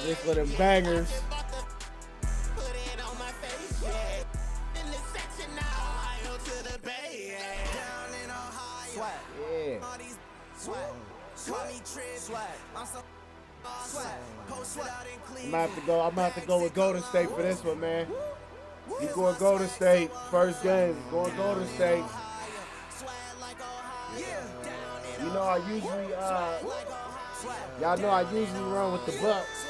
This for them bangers. Yeah. I'm gonna have to go with Golden State for this one, man. You going Golden State, first game, going Golden State. You know I usually, y'all know I usually run with the Bucks.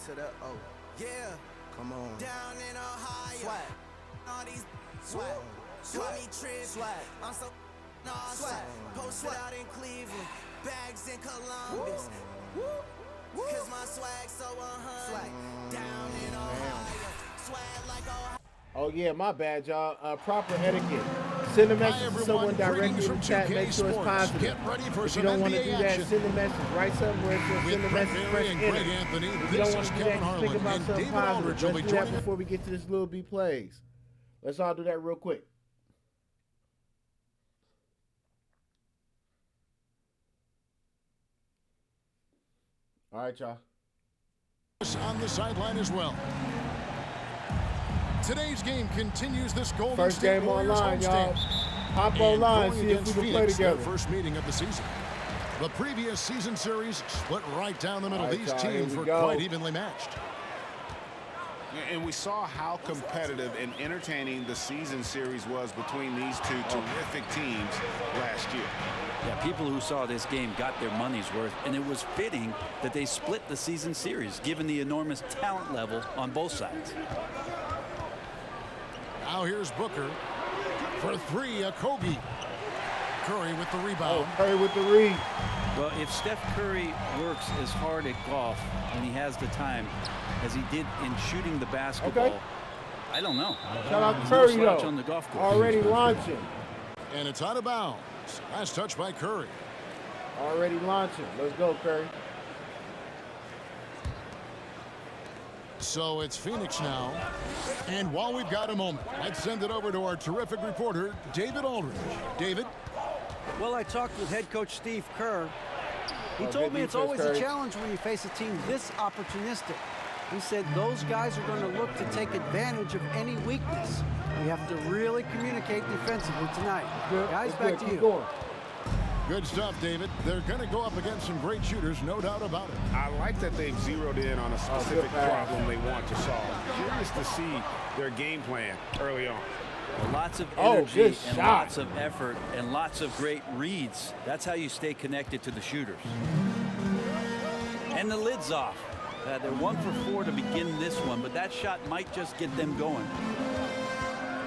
To the yeah, come on. Down in Ohio, swag. All these swag, swag, swag. I'm so swag. Posted out in Cleveland, bags in Columbus. Cause my swag so 100. Down in Ohio, swag like Ohio. Oh yeah, my bad, y'all. Proper etiquette. Send a message to someone directly in the chat. Make sure it's positive. Get ready for if you don't want to do that, send a message. Write something where it says send a message. Press enter. If you don't want to do that, just think about something positive. Let's do that before we get to this Lil B Plays. Let's all do that real quick. All right, y'all. On the sideline as well. Today's game continues this Golden First State game Warriors online, y'all. Hop online, see if we can play together. First meeting of the season. The previous season series split right down the middle. These teams were quite evenly matched. And we saw how competitive and entertaining the season series was between these two terrific teams last year. Yeah, people who saw this game got their money's worth, and it was fitting that they split the season series, given the enormous talent level on both sides. Now here's Booker for three, a Kobe. Curry with the rebound. Oh, Curry with the read. Well, if Steph Curry works as hard at golf when he has the time as he did in shooting the basketball, I don't know. Shout out to Curry, though. On the golf course. Already launching. And it's out of bounds. Last touch by Curry. Already launching. Let's go, Curry. So it's Phoenix now. And while we've got a moment, let's send it over to our terrific reporter, David Aldridge. David? Well, I talked with head coach Steve Kerr. He told me it's always a challenge when you face a team this opportunistic. He said those guys are going to look to take advantage of any weakness. We have to really communicate defensively tonight. Guys, back to you. Good stuff, David. They're going to go up against some great shooters, no doubt about it. I like that they've zeroed in on a specific problem they want to solve. Curious to see their game plan early on. Lots of energy and lots of effort and lots of great reads. That's how you stay connected to the shooters. And the lid's off. They're 1 for 4 to begin this one, but that shot might just get them going.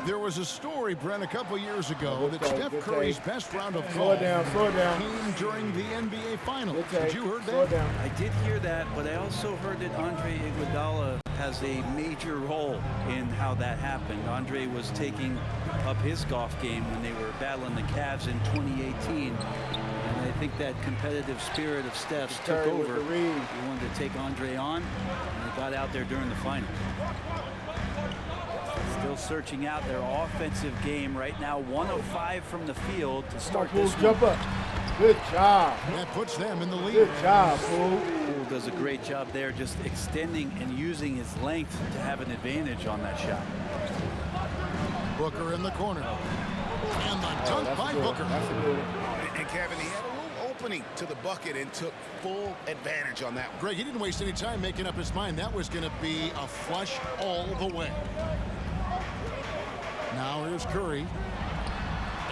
There was a story, Brent, a couple years ago that Steph Curry's best round of golf came during the NBA Finals. Did you hear that? I did hear that, but I also heard that Andre Iguodala has a major role in how that happened. Andre was taking up his golf game when they were battling the Cavs in 2018. And I think that competitive spirit of Steph's took over. He wanted to take Andre on, and they got out there during the finals. Still searching out their offensive game right now. 1 of 5 from the field to start this one. Jump up. Good job. That puts them in the lead. Good job, Poole. Poole does a great job there, just extending and using his length to have an advantage on that shot. Booker in the corner. And the dunk by Booker. And Kevin, he had a little opening to the bucket and took full advantage on that one. Greg, he didn't waste any time making up his mind. That was going to be a flush all the way. Now here's Curry.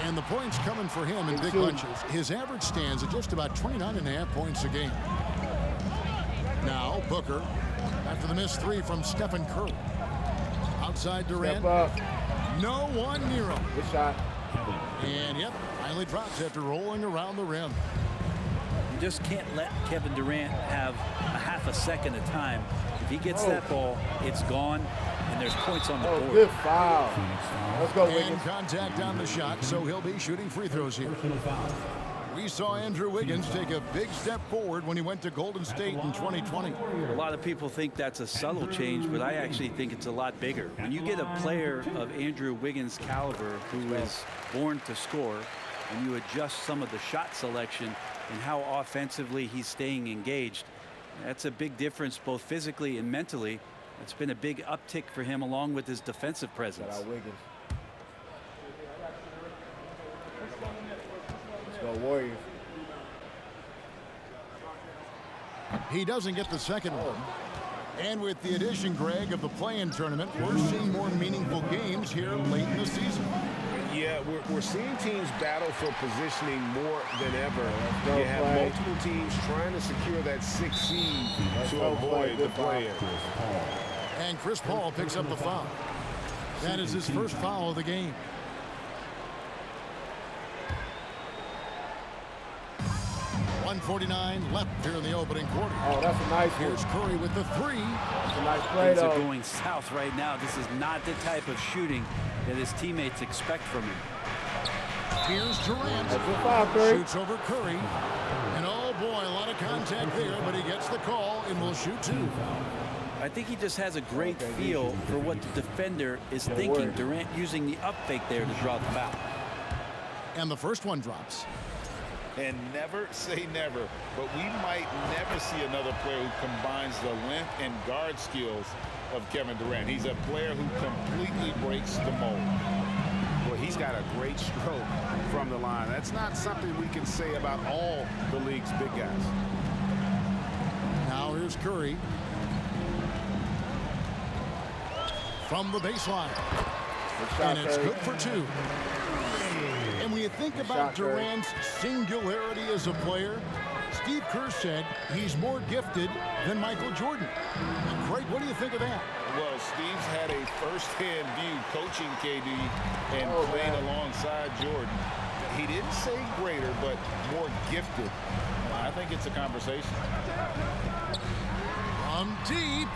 And the points coming for him in big bunches. His average stands at just about 29.5 points a game. Now Booker, after the missed 3 from Stephen Curry. Outside Durant. No one near him. Good shot. And yep, finally drops after rolling around the rim. You just can't let Kevin Durant have a second of time. If he gets that ball, it's gone, and there's points on the board. Good foul. Let's go, Wiggins. And contact on the shot, so he'll be shooting free throws here. We saw Andrew Wiggins take a big step forward when he went to Golden State in 2020. A lot of people think that's a subtle change, but I actually think it's a lot bigger. When you get a player of Andrew Wiggins' caliber who is born to score, and you adjust some of the shot selection and how offensively he's staying engaged, that's a big difference both physically and mentally. It's been a big uptick for him along with his defensive presence. Shout out Wiggins. Let's go Warriors. He doesn't get the second one. And with the addition, Greg, of the play-in tournament, we're seeing more meaningful games here late in the season. Yeah, we're seeing teams battle for positioning more than ever. You have multiple teams trying to secure that 6th seed to avoid the play-in. And Chris Paul picks up the foul. That is his first foul of the game. .149 left here in the opening quarter. Oh, that's a nice one. Here's Curry with the three. That's a nice play, Things though. are going south right now. This is not the type of shooting that his teammates expect from him. Here's Durant. That's a foul, Curry. Shoots over Curry. And oh boy, a lot of contact there, but he gets the call and will shoot two. I think he just has a great feel for what the defender is thinking. Durant using the up fake there to draw the foul. And the first one drops. And never say never, but we might never see another player who combines the length and guard skills of Kevin Durant. He's a player who completely breaks the mold. Well, he's got a great stroke from the line. That's not something we can say about all the league's big guys. Now here's Curry. From the baseline. And it's good for two. And when you think about Durant's singularity as a player, Steve Kerr said he's more gifted than Michael Jordan. Craig, what do you think of that? Well, Steve's had a first-hand view coaching KD and playing alongside Jordan. He didn't say greater, but more gifted. I think it's a conversation. From deep.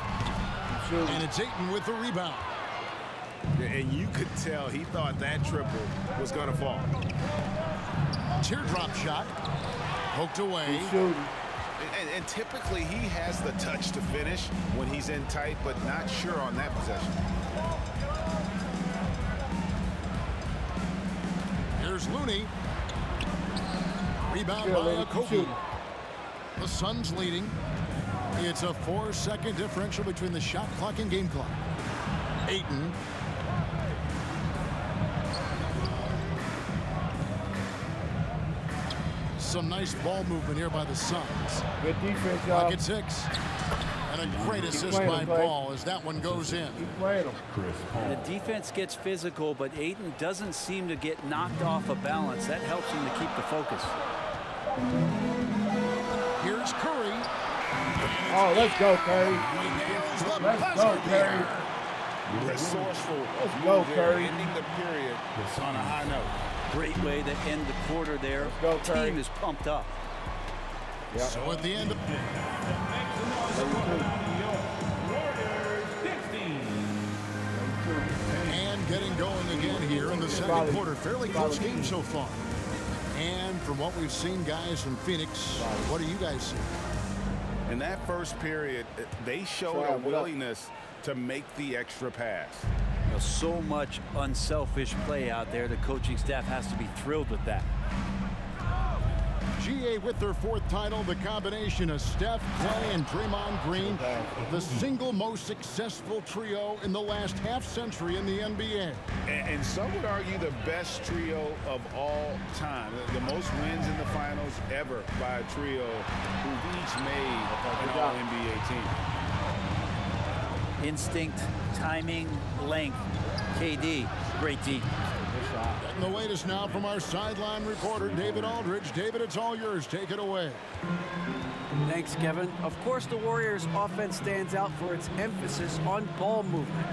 And it's Ayton with the rebound. And you could tell he thought that triple was going to fall. Teardrop shot. Poked away. And typically he has the touch to finish when he's in tight, but not sure on that possession. Here's Looney. Rebound by Kobe. The Suns leading. It's a 4-second differential between the shot clock and game clock. Ayton. Some nice ball movement here by the Suns. Good defense, y'all. Pocket 6. And a great assist by Paul as that one goes in. Keep playing him. The defense gets physical, but Ayton doesn't seem to get knocked off of balance. That helps him to keep the focus. Here's Curry. Oh, let's go, Curry. Let's go, Curry. Resourceful. Let's go, Curry. Ending the period on a high note. Great way to end the quarter there. Go, the team is pumped up. Yep. So at the end of and getting going again here in the second quarter. Fairly close game so far. And from what we've seen, guys, from Phoenix, what do you guys see? In that first period, they showed a willingness to make the extra pass. You know, so much unselfish play out there. The coaching staff has to be thrilled with that. GA with their 4th title, the combination of Steph, Clay, and Draymond Green, the single most successful trio in the last half-century in the NBA. And some would argue the best trio of all time. The most wins in the finals ever by a trio who've each made an All-NBA team. Instinct, timing, length. KD, great D. And the latest now from our sideline reporter, David Aldridge. David, it's all yours. Take it away. Thanks, Kevin. Of course, the Warriors' offense stands out for its emphasis on ball movement.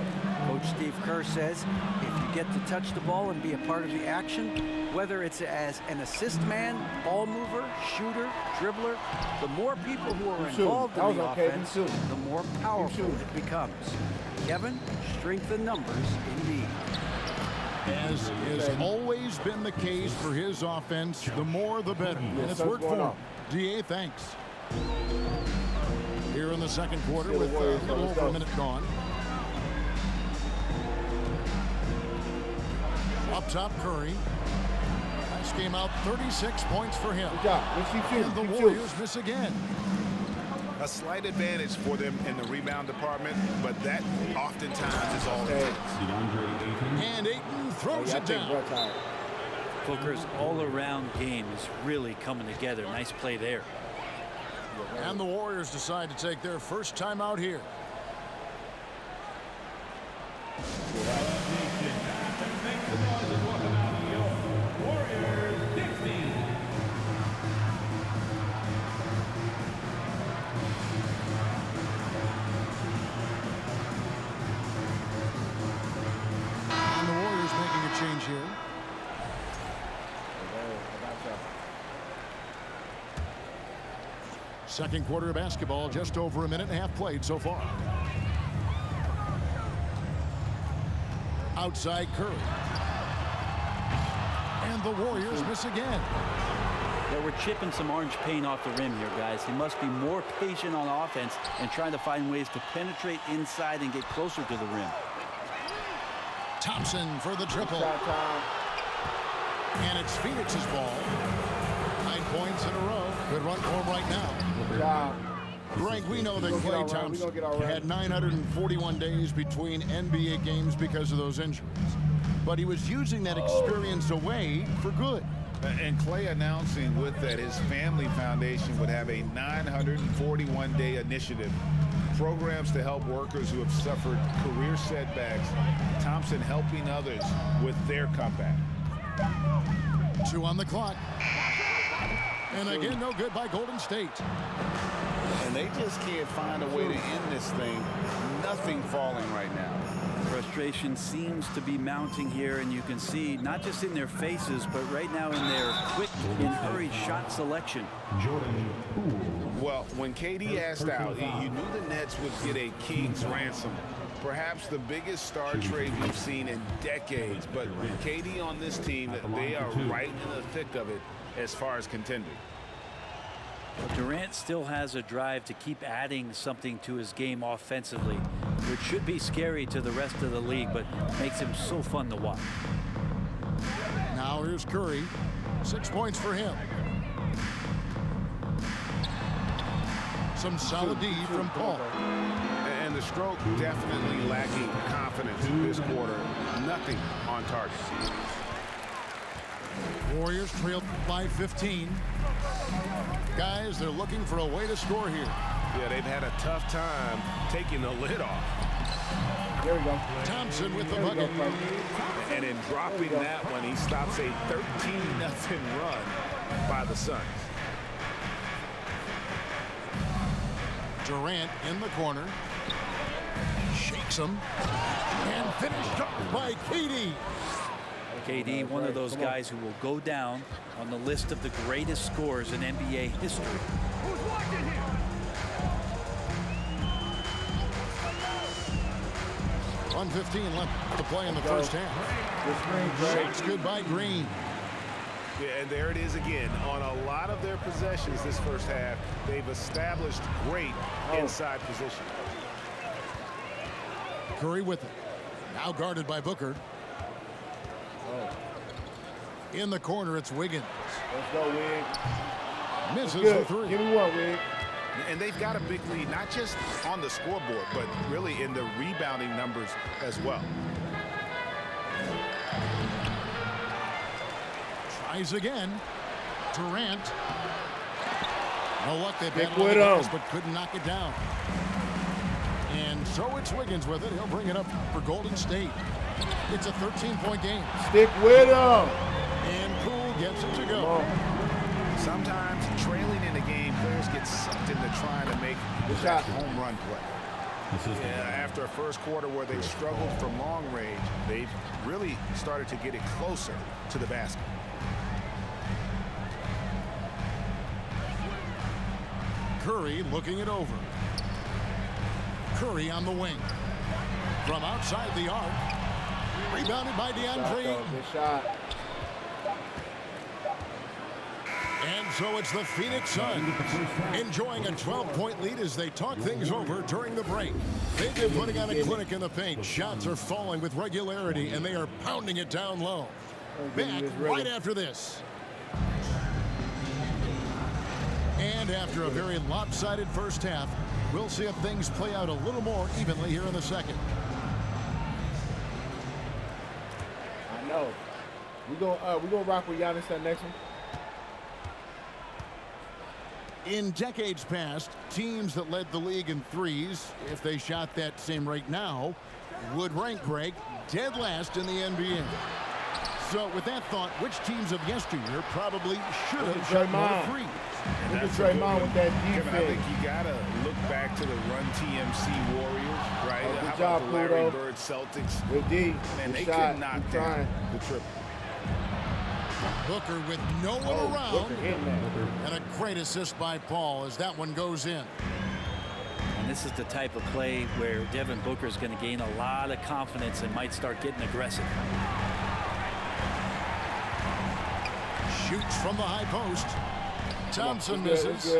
Coach Steve Kerr says if you get to touch the ball and be a part of the action, whether it's as an assist man, ball mover, shooter, dribbler, the more people who are involved in the offense, the more powerful it becomes. Kevin, strength in numbers indeed. As has always been the case for his offense, the more the better. And it's worked for him. DA, thanks. Here in the second quarter with a little over a minute gone. Up top, Curry. Last game out, 36 points for him. Good job. And the Warriors miss again. A slight advantage for them in the rebound department, but that oftentimes is all it takes. And Ayton throws it down. Booker's all-around game is really coming together. Nice play there. And the Warriors decide to take their first time out here. And the Warriors making a change here. Second quarter of basketball, just over a minute and a half played so far. Outside Curry. And the Warriors miss again. Yeah, we're chipping some orange paint off the rim here, guys. He must be more patient on offense and trying to find ways to penetrate inside and get closer to the rim. Thompson for the triple. And it's Phoenix's ball. 9 points in a row. Good run for him right now. Greg, we know that Klay Thompson had 941 days between NBA games because of those injuries. But he was using that experience away for good. And Klay announcing with that his family foundation would have a 941-day initiative. Programs to help workers who have suffered career setbacks. Thompson helping others with their comeback. 2 on the clock. And again, no good by Golden State. And they just can't find a way to end this thing. Nothing falling right now. Frustration seems to be mounting here, and you can see not just in their faces, but right now in their quick and hurried shot selection. Well, when KD asked out, you knew the Nets would get a king's ransom. Perhaps the biggest star trade we've seen in decades. But with KD on this team, they are right in the thick of it as far as contending. Durant still has a drive to keep adding something to his game offensively, which should be scary to the rest of the league, but makes him so fun to watch. Now here's Curry. 6 points for him. Some solid D from Paul. And the stroke definitely lacking confidence this quarter. Nothing on target. Warriors trail by 15. Guys, they're looking for a way to score here. Yeah, they've had a tough time taking the lid off. There we go. Thompson with the bucket. And in dropping that one, he stops a 13-0 run by the Suns. Durant in the corner. Shakes him. And finished up by KD. KD, one of those guys who will go down on the list of the greatest scorers in NBA history. 1:15 left to play in the first half. Shots good by Green. Yeah, and there it is again. On a lot of their possessions this first half, they've established great inside position. Curry with it. Now guarded by Booker. In the corner, it's Wiggins. Let's go, Wig. Misses the three. Give me one, Wig. And they've got a big lead, not just on the scoreboard, but really in the rebounding numbers as well. Tries again. Durant. No luck, they battled with the glass, him. but couldn't knock it down. And so it's Wiggins with it. He'll bring it up for Golden State. It's a 13-point game. Stick with him. And Poole gets it to go. Sometimes trailing in the game, players get sucked into trying to make that home run play. Yeah, after a first quarter where they struggled from long range, they've really started to get it closer to the basket. Curry looking it over. Curry on the wing. From outside the arc. Rebounded by DeAndre. Good shot. And so it's the Phoenix Suns enjoying a 12-point lead as they talk things over during the break. They've been putting on a clinic in the paint. Shots are falling with regularity, and they are pounding it down low. Back right after this. And after a very lopsided first half, we'll see if things play out a little more evenly here in the second. I know. We gonna rock with Giannis that next one. In decades past, teams that led the league in threes, if they shot that same rate now, would rank, Greg, dead last in the NBA. So with that thought, which teams of yesteryear probably should have shot more threes? Look at Draymond with that defense. I think you got to look back to the Run TMC Warriors, right? Good How job, about the Larry Pluto. Bird Celtics? Good D. And they shot. could knock down the triple. Booker with no one around. Booker hitting that. And a great assist by Paul as that one goes in. And this is the type of play where Devin Booker is going to gain a lot of confidence and might start getting aggressive. Shoots from the high post. Thompson misses.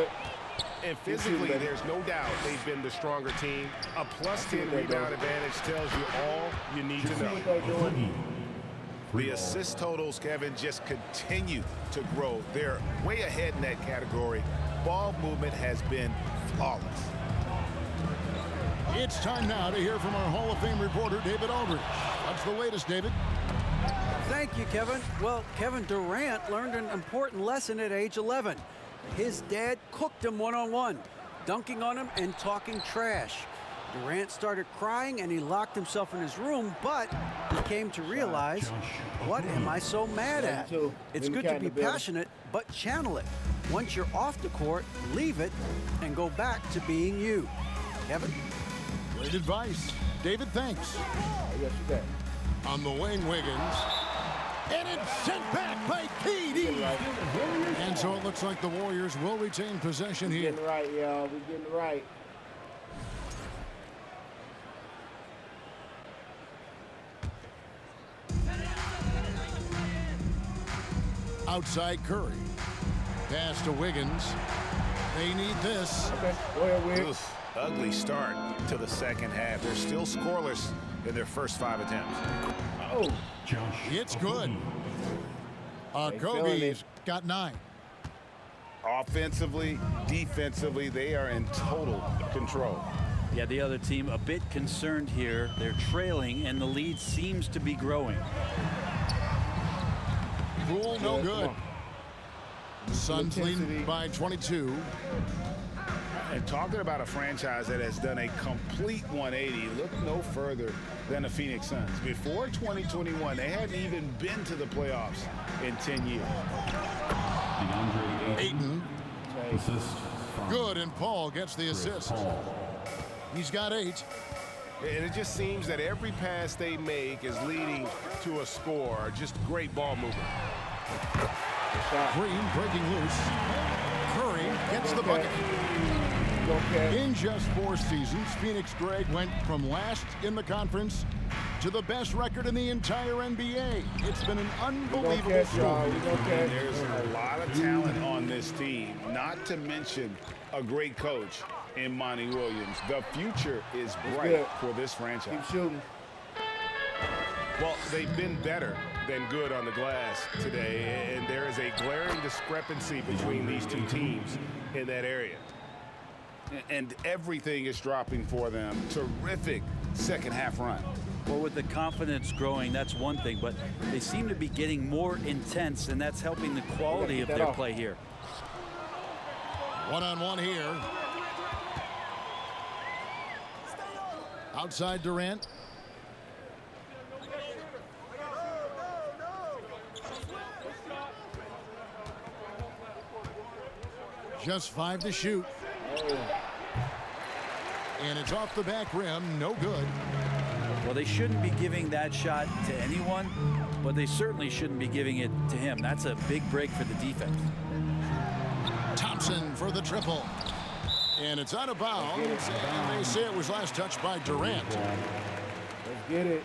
And physically, there's no doubt they've been the stronger team. A plus 10 rebound advantage tells you all you need to know. The assist totals, Kevin, just continue to grow. They're way ahead in that category. Ball movement has been flawless. It's time now to hear from our Hall of Fame reporter, David Aldridge. What's the latest, David? Thank you, Kevin. Well, Kevin Durant learned an important lesson at age 11. His dad cooked him one-on-one, dunking on him and talking trash. Durant started crying and he locked himself in his room, but he came to realize, what am I so mad at? It's good to be passionate, but channel it. Once you're off the court, leave it and go back to being you. Kevin? Great advice. David, thanks. Yes, you bet. On the wing, Wiggins. And it's sent back by KD. And so it looks like the Warriors will retain possession here. Getting right, y'all. We're getting right. Outside Curry. Pass to Wiggins. They need this. Okay, go ahead, Wiggins. Ugly start to the second half. They're still scoreless in their first 5 attempts. Oh. It's good. Kobe's got 9. Offensively, defensively, they are in total control. Yeah, the other team a bit concerned here. They're trailing, and the lead seems to be growing. Poole, no good. Suns lead by 22. And talking about a franchise that has done a complete 180, look no further than the Phoenix Suns. Before 2021, they hadn't even been to the playoffs in 10 years. Ayton. Good, and Paul gets the assist. He's got 8. And it just seems that every pass they make is leading to a score. Just great ball movement. Green breaking loose. Curry gets the bucket. In just 4 seasons, Phoenix, Greg, went from last in the conference to the best record in the entire NBA. It's been an unbelievable story. There's a lot of talent on this team, not to mention a great coach in Monty Williams. The future is bright for this franchise. Keep shooting. Well, they've been better than good on the glass today, and there is a glaring discrepancy between these two teams in that area. And everything is dropping for them. Terrific second half run. Well, with the confidence growing, that's one thing, but they seem to be getting more intense, and that's helping the quality of their play here. One-on-one here. Outside Durant. Just 5 to shoot. And it's off the back rim. No good. Well, they shouldn't be giving that shot to anyone, but they certainly shouldn't be giving it to him. That's a big break for the defense. Thompson for the triple. And it's out of bounds. And they say it was last touched by Durant. Let's get it.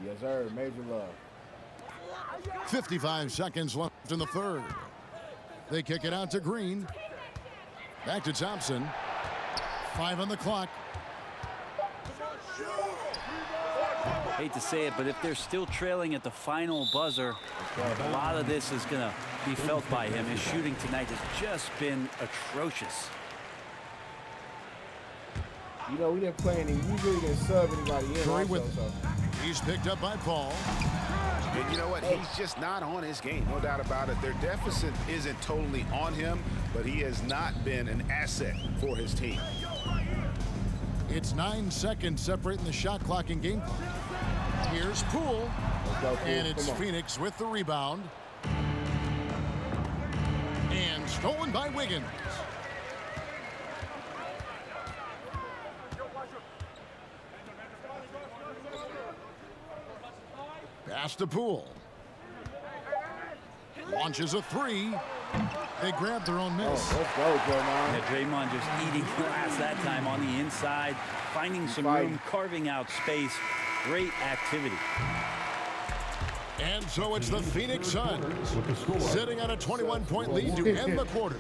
Yes, sir. Major love. 55 seconds left in the third. They kick it out to Green. Back to Thompson. 5 on the clock. Hate to say it, but if they're still trailing at the final buzzer, a lot of this is going to be felt by him. His shooting tonight has just been atrocious. You know, we didn't play any. Usually didn't sub anybody in. Curry Also, with so. He's picked up by Paul. And you know what? He's just not on his game. No doubt about it. Their deficit isn't totally on him, but he has not been an asset for his team. It's 9 seconds separating the shot clock and game clock. Here's Poole. And it's Phoenix with the rebound. And stolen by Wiggins. Pass to Poole. Launches a 3. They grab their own miss. Let's go, Draymond. Yeah, Draymond just eating glass that time on the inside, finding some room, carving out space. Great activity. And so it's the Phoenix Suns sitting on a 21-point lead to end the quarter.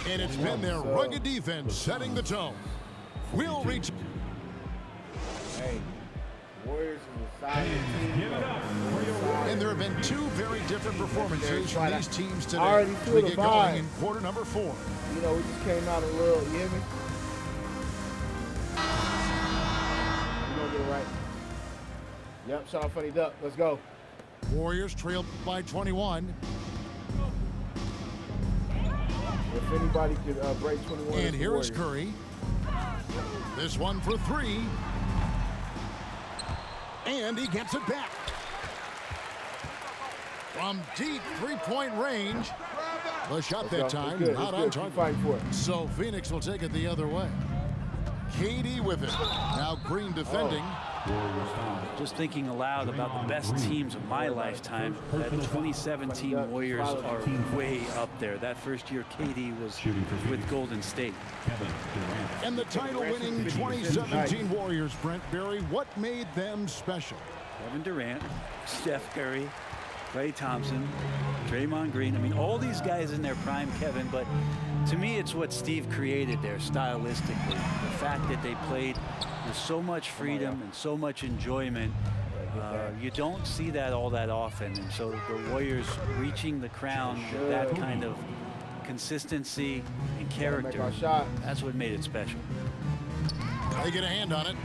And it's been their rugged defense setting the tone. We'll reach. Hey, Warriors is a solid team. And there have been 2 very different performances from these teams today. I already feel We the get going vibe. in quarter number 4. You know, we just came out a little, you hear me? We're going to get it right. Yep, shout out Funny Duck. Let's go. Warriors trail by 21. If anybody could break 21. And here is Curry. This one for 3. And he gets it back. From deep 3-point range. The shot that time not on target. So Phoenix will take it the other way. KD with it. Now Green defending. Just thinking aloud about the best teams of my lifetime, that 2017 Warriors are way up there. That first year KD was with Golden State. And the title-winning 2017 Warriors, Brent Barry, what made them special? Kevin Durant, Steph Curry, Klay Thompson, Draymond Green. I mean, all these guys in their prime, Kevin, but to me, it's what Steve created there stylistically. The fact that they played with so much freedom and so much enjoyment. You don't see that all that often. And so the Warriors reaching the crown with that kind of consistency and character, that's what made it special. They get a hand on it.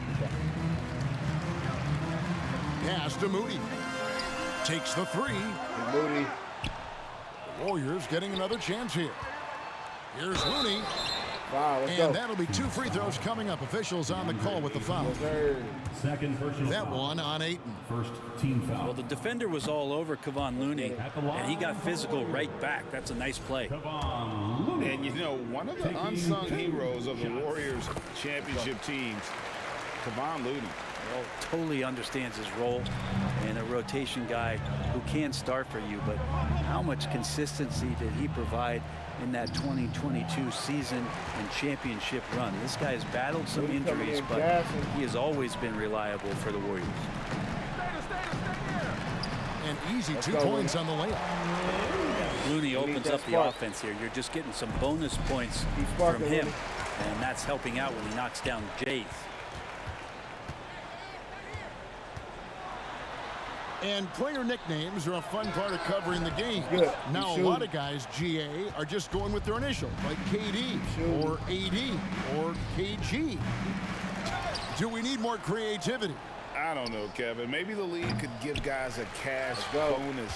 Pass to Moody. Takes the 3. Moody. The Warriors getting another chance here. Here's Looney. Wow, and that'll be 2 free throws coming up. Officials on the call with the foul. Second personal that foul. one on Ayton. First team foul. Well, the defender was all over Kevon Looney, and he got physical right back. That's a nice play. And you know, one of the unsung heroes of the Warriors championship teams, Kevon Looney. Well, totally understands his role and a rotation guy who can start for you, but how much consistency did he provide in that 2022 season and championship run? This guy has battled some injuries, but he has always been reliable for the Warriors. An easy 2 points on the layup. Looney opens up the offense here. You're just getting some bonus points from him, and that's helping out when he knocks down Jays. And player nicknames are a fun part of covering the game. Now, a lot of guys, GA, are just going with their initial, like KD or AD or KG. Do we need more creativity? I don't know, Kevin. Maybe the league could give guys a cash bonus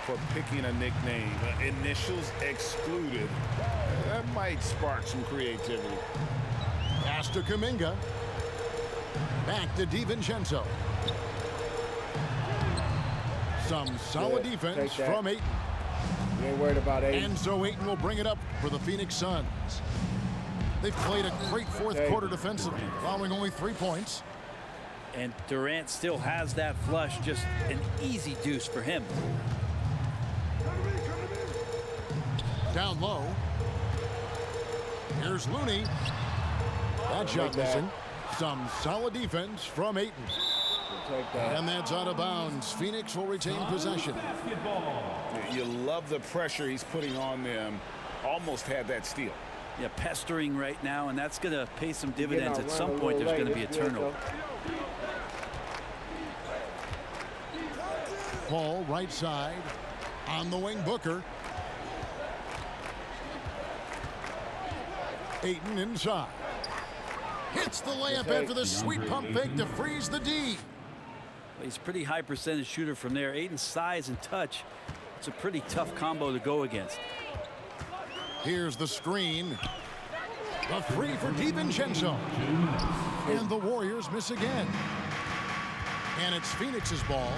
for picking a nickname. Initials excluded. That might spark some creativity. Pass to Kuminga. Back to DiVincenzo. Some solid Good. defense Take that. from Ayton. You ain't worried about Ayton. And so Ayton will bring it up for the Phoenix Suns. They've played a great fourth quarter defensively, allowing only 3 points. And Durant still has that flush, just an easy deuce for him. Down low. Here's Looney. That shot missing. Some solid defense from Ayton. And that's out of bounds. Phoenix will retain possession. You love the pressure he's putting on them. Almost had that steal. Yeah, pestering right now, and that's going to pay some dividends. At some point, there's going to be a turnover. Ball right side. On the wing, Booker. Ayton inside. Hits the layup after the sweet pump fake to freeze the D. He's a pretty high percentage shooter from there. Ayton's size and touch, it's a pretty tough combo to go against. Here's the screen. A three for DiVincenzo. And the Warriors miss again. And it's Phoenix's ball.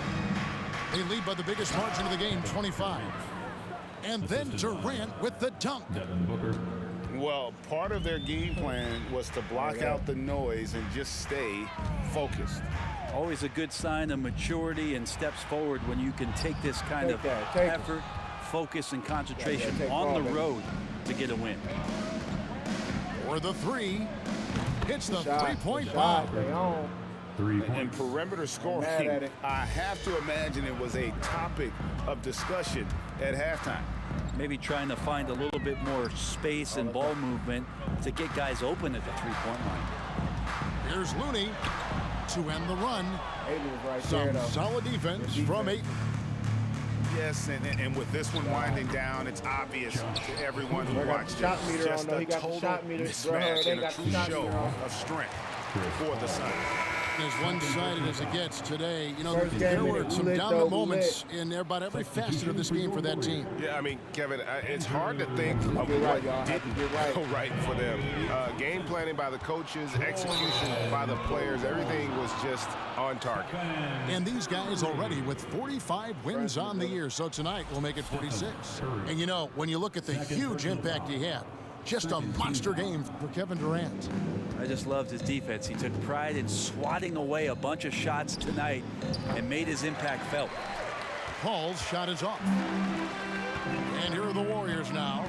They lead by the biggest margin of the game, 25. And then Durant with the dunk. Well, part of their game plan was to block out the noise and just stay focused. Always a good sign of maturity and steps forward when you can take this kind of effort, focus, and concentration on the road to get a win. For the three, hits the three-point bomb. And perimeter scoring, I have to imagine it was a topic of discussion at halftime. Maybe trying to find a little bit more space and ball movement to get guys open at the three-point line. Here's Looney to end the run. Some solid defense from Ayton. Yes, and with this one winding down, it's obvious to everyone who watched it. Just a total mismatch and a true show of strength for the Suns. As one-sided as it gets today, you know, there were some dominant moments in about every facet of this game for that team. Yeah, I mean, Kevin, it's hard to think of what didn't go right for them. Game planning by the coaches, execution by the players, everything was just on target. And these guys already with 45 wins on the year, so tonight we'll make it 46. And you know, when you look at the huge impact he had, just a monster game for Kevin Durant. I just loved his defense. He took pride in swatting away a bunch of shots tonight and made his impact felt. Paul's shot is off. And here are the Warriors now.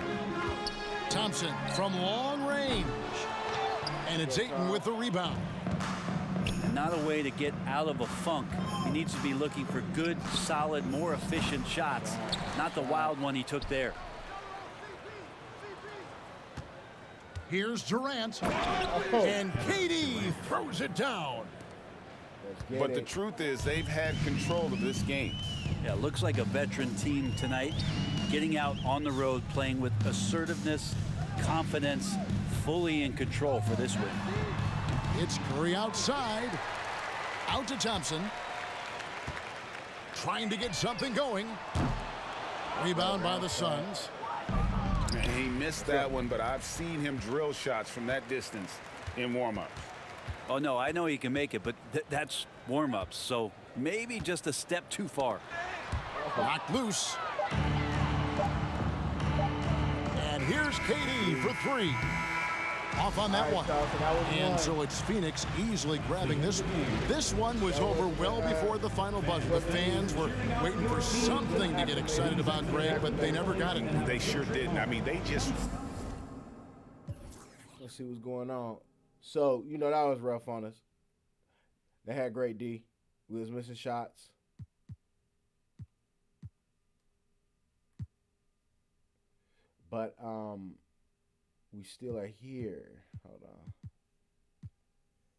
Thompson from long range. And it's Ayton with the rebound. Not a way to get out of a funk. He needs to be looking for good, solid, more efficient shots, not the wild one he took there. Here's Durant, and KD throws it down. But the truth is, they've had control of this game. Yeah, looks like a veteran team tonight, getting out on the road, playing with assertiveness, confidence, fully in control for this win. It's Curry outside, out to Thompson, trying to get something going. Rebound by the Suns. He missed that one, but I've seen him drill shots from that distance in warm-ups. Oh, no, I know he can make it, but that's warm-ups, so maybe just a step too far. Knocked loose. And here's KD for three. Off on that one. And so it's Phoenix easily grabbing this one. This one was over well before the final buzzer. The fans were waiting for something to get excited about, Greg, but they never got it. They sure didn't. I mean, they just... Let's see what's going on. So, you know, that was rough on us. They had great D. We was missing shots. But, we still are here. Hold on.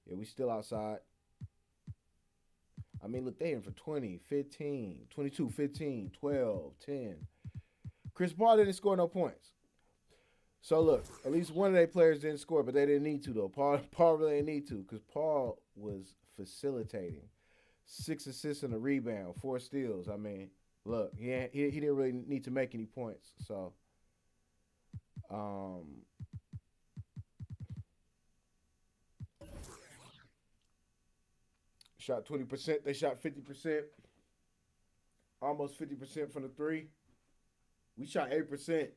Yeah, we still outside. I mean, look, they in for 20, 15, 22, 15, 12, 10. Chris Paul didn't score no points. So, look, at least one of their players didn't score, but they didn't need to, though. Paul really didn't need to because Paul was facilitating. 6 assists and a rebound, 4 steals. I mean, look, he didn't really need to make any points. So, shot 20%. They shot 50%. almost 50% from the 3. We shot 8%.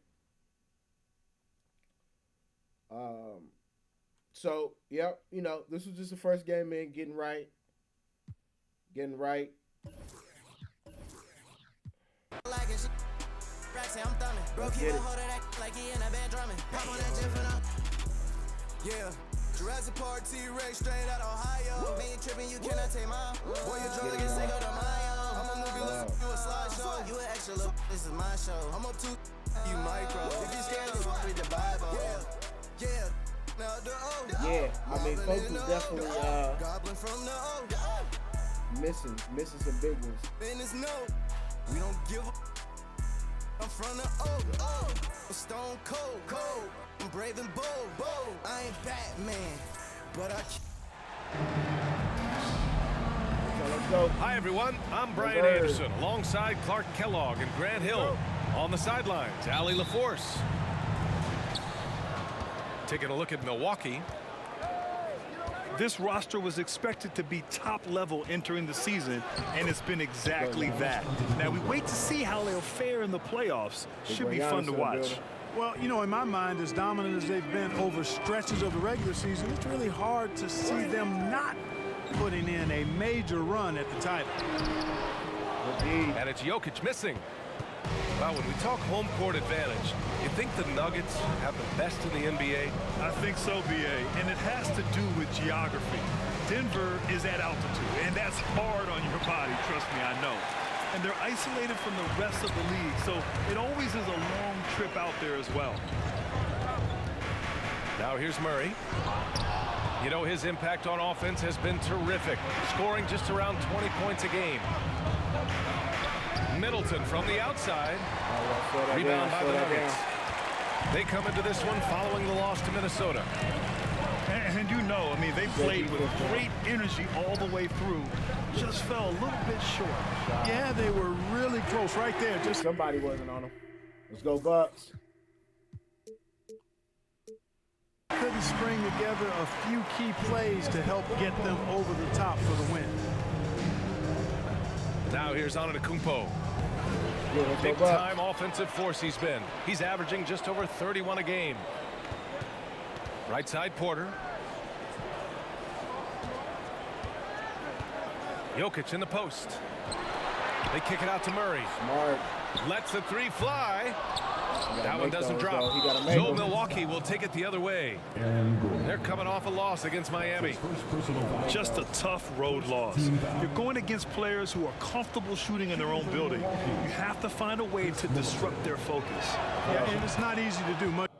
So, yep, you know, this was just the first game in, getting right. Getting right. Let's get it. Yeah. Jurassic Park T-Rex straight out Ohio. Me ain't tripping, you cannot take my boy, you drunk and say go to my own. I'm a movie, listen to a slideshow. You an extra little, this is my show. I'm up to you micro. If you scared, you read the Bible. Yeah. Now the O. Yeah, I mean, folks was definitely Goblin from the O. missing some big ones. Business no. We don't give a. I'm from the O. I'm stone cold. I'm brave and bold. I ain't Batman, but I. Let's go. Hi, everyone. I'm Brian Anderson alongside Clark Kellogg and Grant Hill. On the sidelines, Allie LaForce. Taking a look at Milwaukee. This roster was expected to be top level entering the season, and it's been exactly that. Now we wait to see how they'll fare in the playoffs. Should be fun to watch. Well, you know, in my mind, as dominant as they've been over stretches of the regular season, it's really hard to see them not putting in a major run at the title. And it's Jokic missing. Well, when we talk home court advantage, you think the Nuggets have the best in the NBA? I think so, B.A., and it has to do with geography. Denver is at altitude, and that's hard on your body, trust me, I know. And they're isolated from the rest of the league, so it always is a long trip out there as well. Now here's Murray. You know, his impact on offense has been terrific, scoring just around 20 points a game. Middleton from the outside. Rebound by the Nuggets. They come into this one following the loss to Minnesota. And you know, I mean, they played with great energy all the way through. Just fell a little bit short. Yeah, they were really close right there. Just somebody wasn't on them. Let's go, Bucks. Couldn't string together a few key plays to help get them over the top for the win. Now here's Antetokounmpo. Yeah, big-time offensive force he's been. He's averaging just over 31 a game. Right side, Porter. Jokic in the post. They kick it out to Murray. Smart. Lets the 3 fly. That one doesn't drop. So Milwaukee will take it the other way. They're coming off a loss against Miami. Just a tough road loss. You're going against players who are comfortable shooting in their own building. You have to find a way to disrupt their focus. Yeah, and it's not easy to do. Much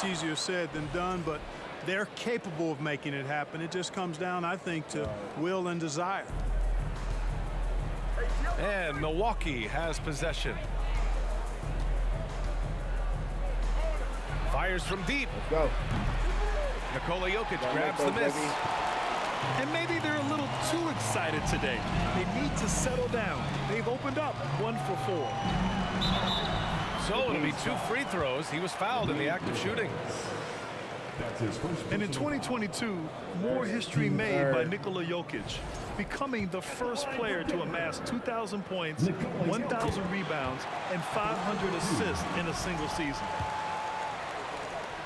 easier said than done, but they're capable of making it happen. It just comes down, I think, to will and desire. And Milwaukee has possession. Fires from deep. Let's go. Nikola Jokic grabs the miss. And maybe they're a little too excited today. They need to settle down. They've opened up 1 for 4. So it'll be 2 free throws. He was fouled in the act of shooting. And in 2022, more history made by Nikola Jokic, becoming the first player to amass 2,000 points, 1,000 rebounds, and 500 assists in a single season.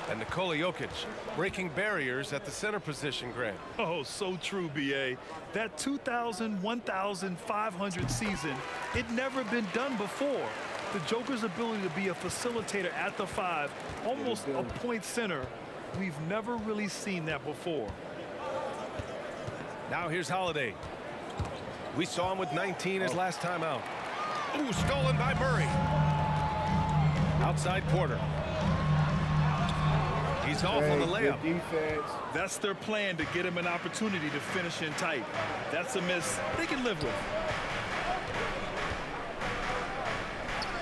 And Nikola Jokic breaking barriers at the center position, Grant. Oh, so true, B.A. That 2,000, 1,500 season, it never been done before. The Joker's ability to be a facilitator at the 5, almost a point center, we've never really seen that before. Now here's Holiday. We saw him with 19 his last time out. Ooh, stolen by Murray. Outside Porter. He's off on the layup. That's their plan, to get him an opportunity to finish in tight. That's a miss they can live with.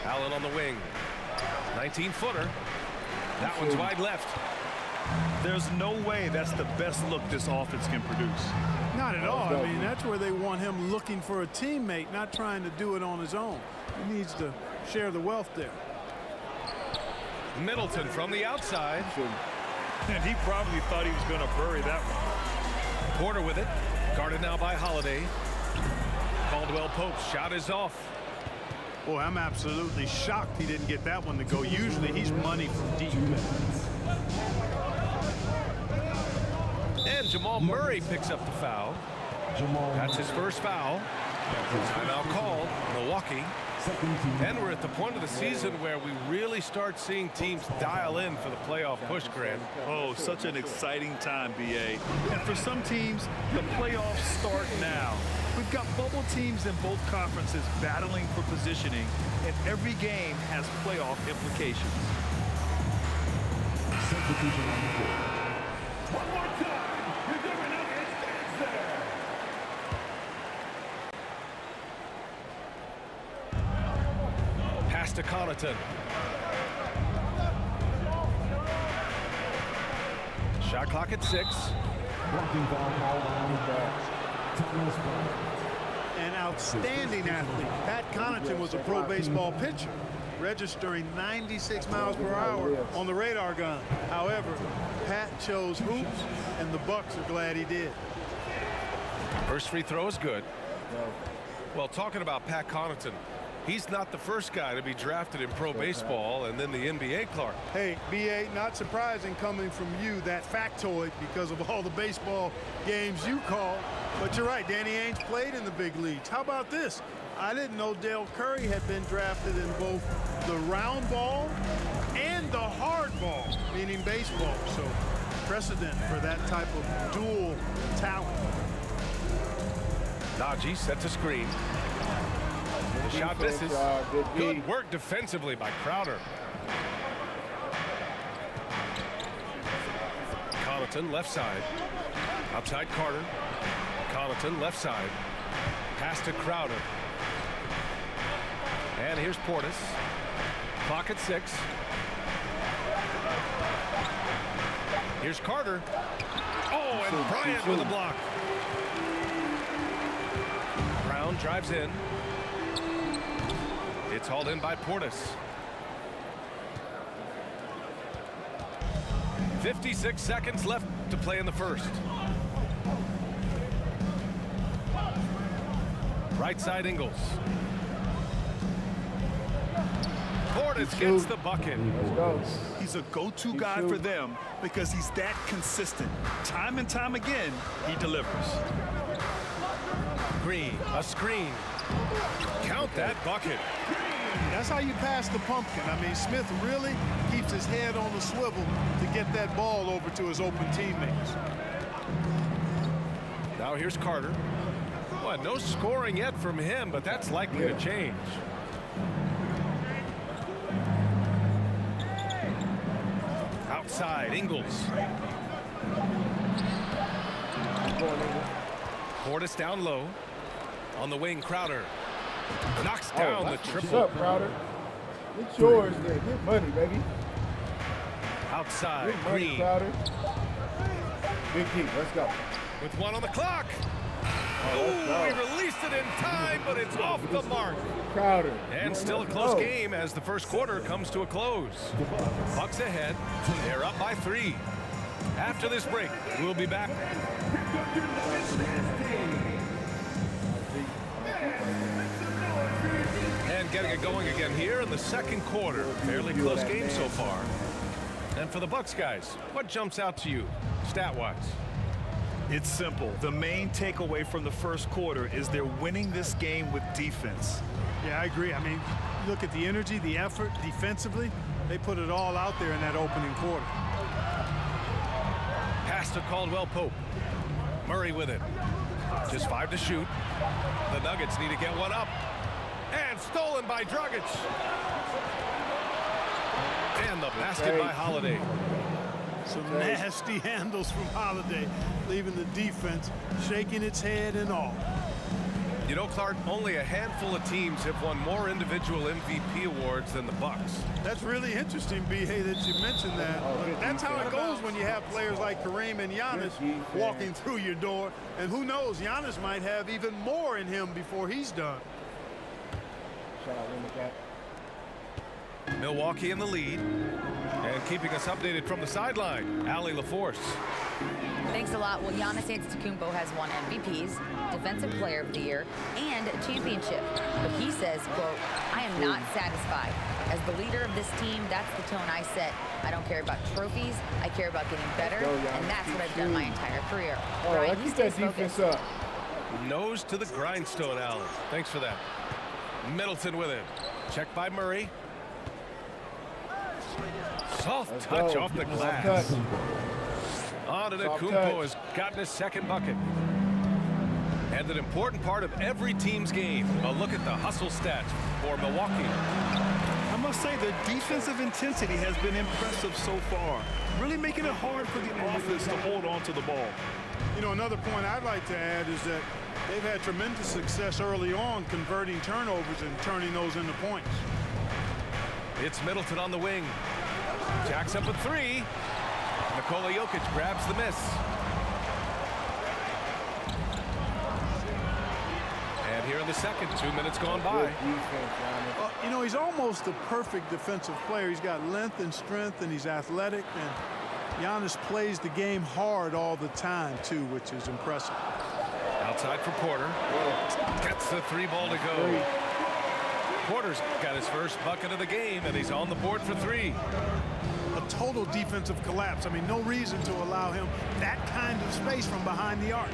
Allen on the wing. 19-footer. That one's wide left. There's no way that's the best look this offense can produce. Not at all. I mean, that's where they want him looking for a teammate, not trying to do it on his own. He needs to share the wealth there. Middleton from the outside. And he probably thought he was going to bury that one. Porter with it. Guarded now by Holiday. Caldwell Pope's shot is off. Boy, I'm absolutely shocked he didn't get that one to go. Usually he's money from deep. And Jamal Murray picks up the foul. That's his first foul. Timeout called, Milwaukee. And we're at the point of the season where we really start seeing teams dial in for the playoff push, Grant. Oh, such an exciting time, BA. And for some teams, the playoffs start now. We've got bubble teams in both conferences battling for positioning, and every game has playoff implications. Substitution on the floor. One more time. You're doing it. It's there. Pass to Connaughton. Shot clock at 6. Blocking foul called on the back. Thomas Bryant. An outstanding athlete. Pat Connaughton was a pro baseball pitcher, registering 96 miles per hour on the radar gun. However, Pat chose hoops, and the Bucks are glad he did. First free throw is good. Well, talking about Pat Connaughton, he's not the first guy to be drafted in pro baseball and then the NBA, Clark. Hey, BA, not surprising coming from you, that factoid, because of all the baseball games you call. But you're right, Danny Ainge played in the big leagues. How about this? I didn't know Dale Curry had been drafted in both the round ball and the hard ball, meaning baseball. So precedent for that type of dual talent. Najee sets a screen. The shot misses. Good work defensively by Crowder. Connaughton left side. Outside Carter. Connaughton left side. Pass to Crowder. And here's Portis. Clock at 6. Here's Carter. Oh, and Bryant with a block. Brown drives in. It's hauled in by Portis. 56 seconds left to play in the first. Right side Ingles. Portis gets the bucket. He's a go-to guy for them because he's that consistent. Time and time again, he delivers. Green, a screen. Count that bucket. That's how you pass the pumpkin. I mean, Smith really keeps his head on the swivel to get that ball over to his open teammates. Now here's Carter. Well, no scoring yet from him, but that's likely to change. Outside, Ingles. Portis down low. On the wing, Crowder. Knocks down the triple. What's up, Crowder? It's yours there. Get money, baby. Outside, Get money, Green. Crowder. Big key. Let's go. With one on the clock. He released it in time, but it's off the mark. Crowder. And still a close game as the first quarter comes to a close. Bucks ahead. They're up by 3. After this break, we'll be back. And getting it going again here in the second quarter. Fairly close game so far. And for the Bucks guys, what jumps out to you, stat-wise? It's simple. The main takeaway from the first quarter is they're winning this game with defense. Yeah, I agree. I mean, look at the energy, the effort defensively. They put it all out there in that opening quarter. Pass to Caldwell Pope. Murray with it. Just 5 to shoot. The Nuggets need to get one up. And stolen by Dragic. And the basket by Holiday. Some nasty handles from Holiday, leaving the defense shaking its head and all. You know, Clark, only a handful of teams have won more individual MVP awards than the Bucks. That's really interesting, B.A., that you mentioned that. But that's how it goes when you have players like Kareem and Giannis walking through your door. And who knows, Giannis might have even more in him before he's done. Shout out, Milwaukee in the lead. And keeping us updated from the sideline, Allie LaForce. Thanks a lot. Well, Giannis Antetokounmpo has won MVPs, Defensive Player of the Year, and a championship. But he says, quote, "I am not satisfied. As the leader of this team, that's the tone I set. I don't care about trophies. I care about getting better, and that's what I've done my entire career." Brian, he stays focused. Nose to the grindstone, Allen. Thanks for that. Middleton with it. Checked by Murray. Soft touch off the glass. Antetokounmpo has gotten his second bucket. And an important part of every team's game. A look at the hustle stats for Milwaukee. I must say the defensive intensity has been impressive so far, really making it hard for the offense to hold on to the ball. You know, another point I'd like to add is that they've had tremendous success early on converting turnovers and turning those into points. It's Middleton on the wing. Jacks up a three. Nikola Jokic grabs the miss. And here in the second, 2 minutes gone by. Well, you know, he's almost the perfect defensive player. He's got length and strength, and he's athletic. And Giannis plays the game hard all the time, too, which is impressive. Outside for Porter. Gets the three ball to go. Porter's got his first bucket of the game, and he's on the board for three. A total defensive collapse. I mean, no reason to allow him that kind of space from behind the arc.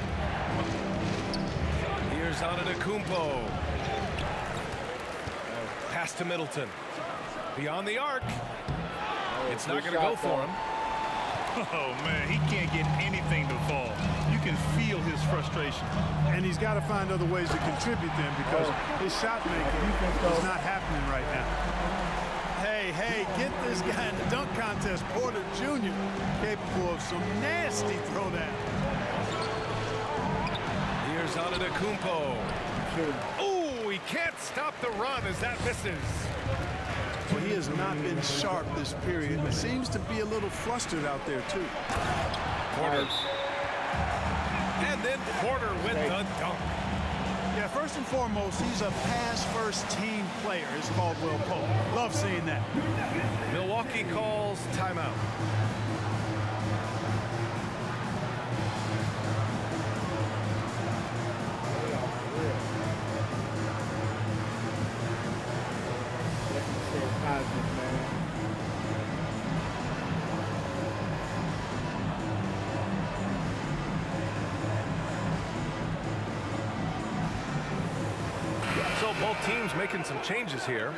Here's Antetokounmpo. Pass to Middleton. Beyond the arc. It's not going to go for him. Oh, man, he can't get anything to fall. You can feel his frustration. And he's got to find other ways to contribute then, because his shot making is not happening right now. Hey, get this guy in the dunk contest. Porter Jr. capable of some nasty throwdown. Here's Antetokounmpo. Oh, he can't stop the run as that misses. Well, he has not been sharp this period. He seems to be a little flustered out there, too. Porter. And then Porter with the dunk. Yeah, first and foremost, he's a pass-first team player, is Caldwell Pope. Love seeing that. Milwaukee calls timeout. So both teams making some changes here.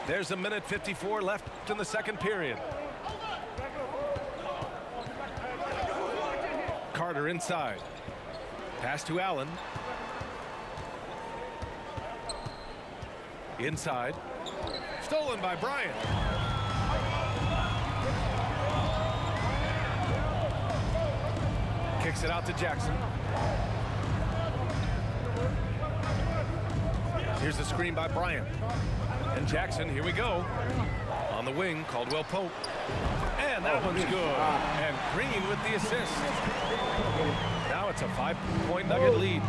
There's a minute 54 left in the second period. Carter inside. Pass to Allen. Inside. Stolen by Bryant. Kicks it out to Jackson. Here's the screen by Bryant. And Jackson, here we go. On the wing, Caldwell Pope. And that one's good. And Green with the assist. Now it's a 5-point Nugget lead.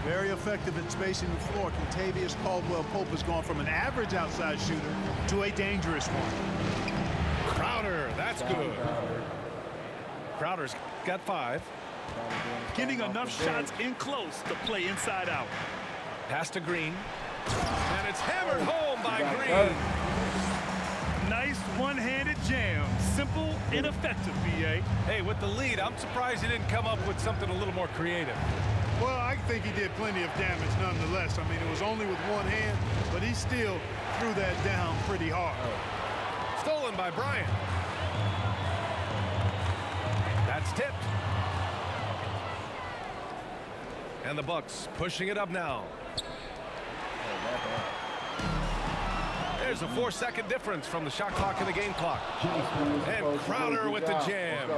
Very effective at spacing the floor. Kentavious Caldwell Pope has gone from an average outside shooter to a dangerous one. Crowder, that's good. Crowder's got 5. Getting enough shots in close to play inside out. Pass to Green. And it's hammered home by Green. Nice one-handed jam. Simple and effective, B.A. Hey, with the lead, I'm surprised he didn't come up with something a little more creative. Well, I think he did plenty of damage nonetheless. I mean, it was only with one hand, but he still threw that down pretty hard. Stolen by Bryant. That's tipped. And the Bucks pushing it up now. There's a 4-second difference from the shot clock and the game clock. And Crowder with the jam.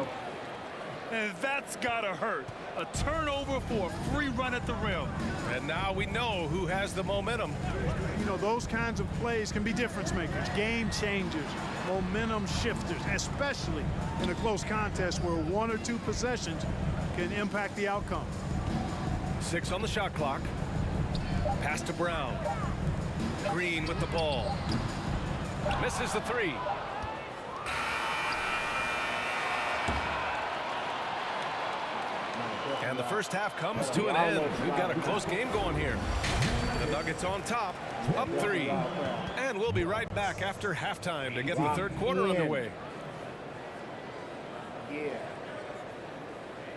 And that's gotta hurt. A turnover for a free run at the rim. And now we know who has the momentum. You know, those kinds of plays can be difference makers, game changers, momentum shifters, especially in a close contest where 1 or 2 possessions can impact the outcome. 6 on the shot clock. Pass to Brown. Green 17 with the ball. Misses the three. And the first half comes to an end. We've got a close game going here. The Nuggets on top, up 3. And we'll be right back after halftime to get the third quarter underway. Yeah.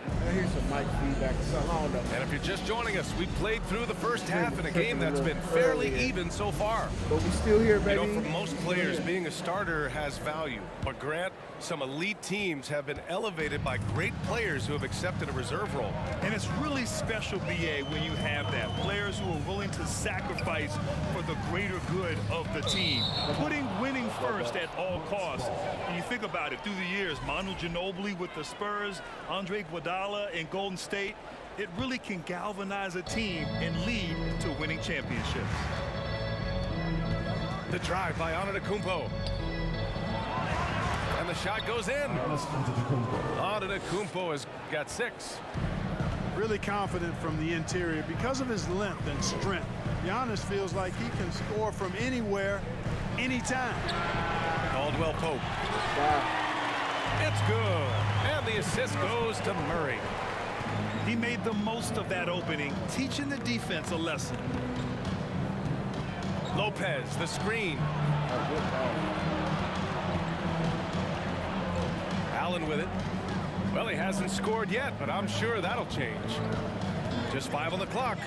I hear some mic feedback or something. I don't know. And if you're just joining us, we played through the first half in a game that's been fairly even so far. But we still here, baby. You know, for most players, being a starter has value. But Grant, some elite teams have been elevated by great players who have accepted a reserve role. And it's really special, BA, when you have that. Players who are willing to sacrifice for the greater good of the team. Putting winning first at all costs. And you think about it, through the years, Manu Ginobili with the Spurs, Andre Iguodala in Golden State, it really can galvanize a team and lead to winning championships. The drive by Antetokounmpo. And the shot goes in. Antetokounmpo has got 6. Really confident from the interior because of his length and strength. Giannis feels like he can score from anywhere, anytime. Caldwell Pope. It's good. And the assist goes to Murray. He made the most of that opening, teaching the defense a lesson. Lopez, the screen. Allen with it. Well, he hasn't scored yet, but I'm sure that'll change. Just 5 on the clock.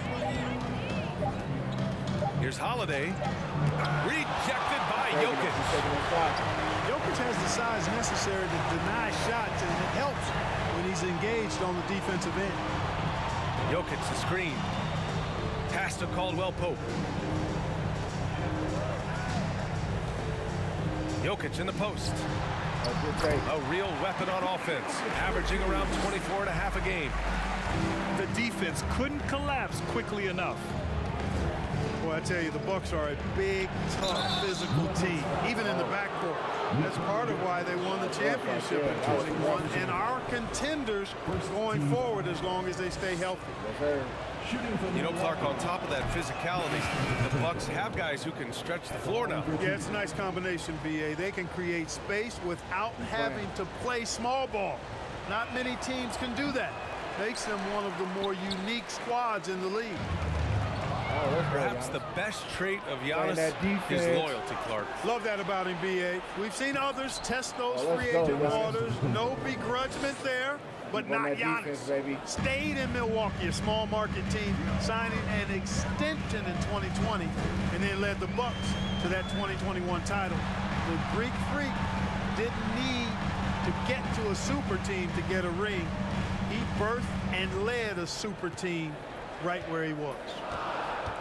Here's Holiday. Rejected by Jokic. Jokic has the size necessary to deny shots, and it helps when he's engaged on the defensive end. Jokic, the screen. Pass to Caldwell Pope. Jokic in the post. A real weapon on offense, averaging around 24.5 a game. The defense couldn't collapse quickly enough. Boy, I tell you, the Bucks are a big, tough, physical team, even in the backcourt. That's part of why they won the championship in 21, and our contenders going forward as long as they stay healthy. You know, Clark, on top of that physicality, the Bucks have guys who can stretch the floor now. Yeah, it's a nice combination, BA. They can create space without having to play small ball. Not many teams can do that. Makes them one of the more unique squads in the league. Perhaps the best trait of Giannis is loyalty, Clark. Love that about him, BA. We've seen others test those free agent waters. No begrudgment there. But not Giannis. Stayed in Milwaukee, a small market team, signing an extension in 2020, and then led the Bucks to that 2021 title. The Greek Freak didn't need to get to a super team to get a ring. He birthed and led a super team right where he was.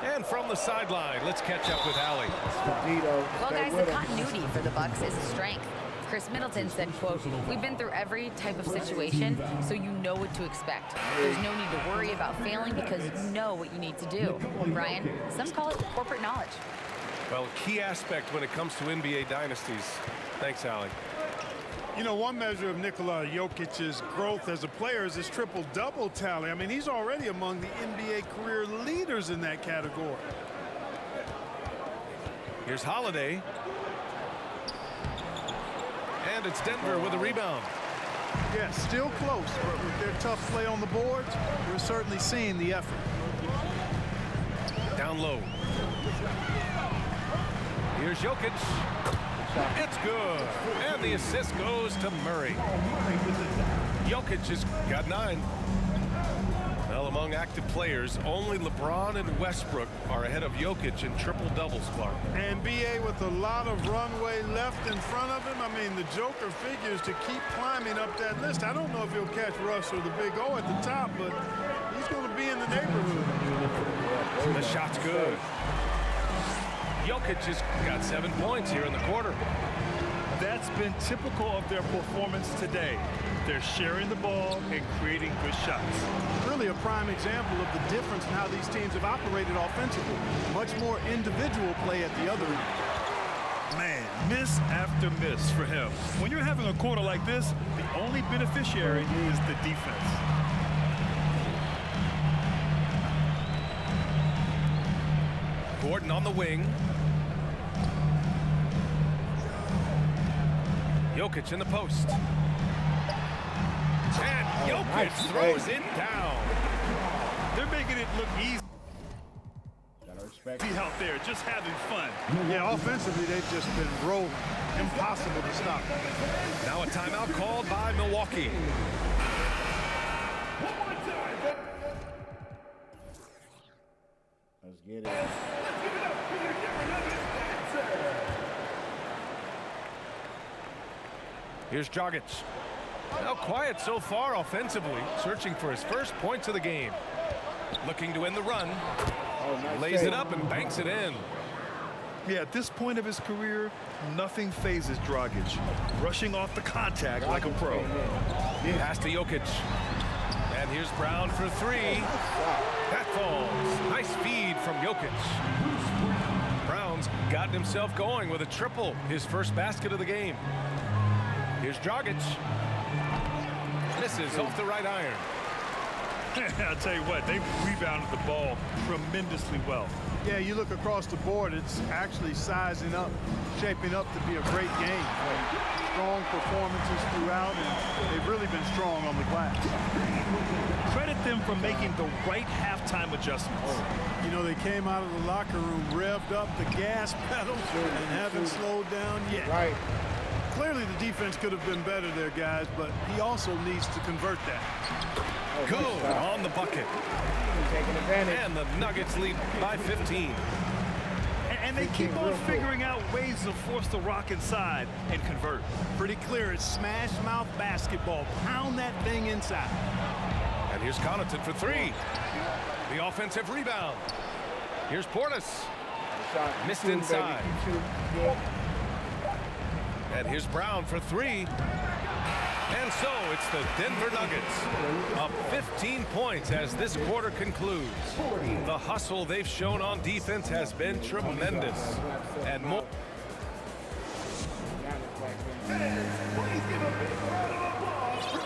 And from the sideline, let's catch up with Allie. Well, guys, the continuity for the Bucks is a strength. Chris Middleton said, quote, "We've been through every type of situation, so you know what to expect. There's no need to worry about failing because you know what you need to do." Brian, some call it corporate knowledge. Well, a key aspect when it comes to NBA dynasties. Thanks, Allie. You know, one measure of Nikola Jokic's growth as a player is his triple-double tally. I mean, he's already among the NBA career leaders in that category. Here's Holiday. And it's Denver with a rebound. Yeah, still close, but with their tough play on the boards, we're certainly seeing the effort. Down low. Here's Jokic. It's good. And the assist goes to Murray. Jokic has got 9. Well, among active players, only LeBron and Westbrook are ahead of Jokic in triple-doubles, Clark. And BA with a lot of runway left in front of him. I mean, the Joker figures to keep climbing up that list. I don't know if he'll catch Russ or the Big O at the top, but he's going to be in the neighborhood. The shot's good. Jokic has got 7 points here in the quarter. That's been typical of their performance today. They're sharing the ball and creating good shots. Really a prime example of the difference in how these teams have operated offensively. Much more individual play at the other end. Man, miss after miss for him. When you're having a quarter like this, the only beneficiary is the defense. Gordon on the wing. Jokic in the post. And Jokic throws it down. They're making it look easy. Gotta respect. Be out there just having fun. Yeah, offensively, they've just been rolling. Impossible to stop. Now a timeout called by Milwaukee. Let's get it. Here's Dragic. Now quiet so far offensively, searching for his first points of the game. Looking to end the run. Nice Lays save. it up and banks it in. Yeah, at this point of his career, nothing phases Dragic. Rushing off the contact like a pro. Pass to Jokic. And here's Brown for three. That falls. Nice feed from Jokic. Brown's gotten himself going with a triple, his first basket of the game. Here's Dragic. Misses off the right iron. I'll tell you what, they rebounded the ball tremendously well. Yeah, you look across the board, it's actually sizing up, shaping up to be a great game. Strong performances throughout, and they've really been strong on the glass. Credit them for making the right halftime adjustments. You know, they came out of the locker room, revved up the gas pedals, and haven't slowed down yet. Right. Clearly the defense could have been better there, guys, but he also needs to convert that. Good on the bucket. Taking advantage. And the Nuggets lead by 15. And they keep on figuring out ways to force the rock inside and convert. Pretty clear, it's smash mouth basketball. Pound that thing inside. And here's Connaughton for three. The offensive rebound. Here's Portis. Missed inside. And here's Brown for three. And so it's the Denver Nuggets up 15 points as this quarter concludes. The hustle they've shown on defense has been tremendous. And more.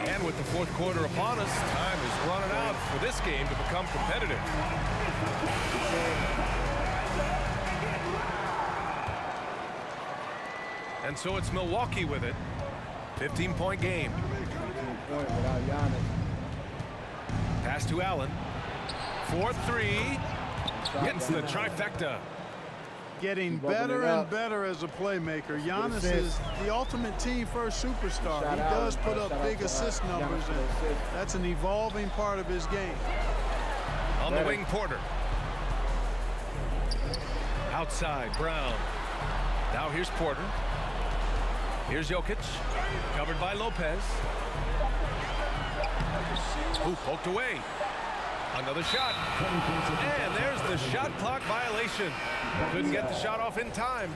And with the fourth quarter upon us, time is running out for this game to become competitive. And so it's Milwaukee with it. 15-point game. 15-point without Giannis. Pass to Allen. 4-3. Gets the trifecta. Getting better and better as a playmaker. Giannis is the ultimate team-first superstar. He does put up big assist numbers, and that's an evolving part of his game. On the wing, Porter. Outside, Brown. Now here's Porter. Here's Jokic, covered by Lopez. Ooh, poked away. Another shot. And there's the shot clock violation. Couldn't get the shot off in time.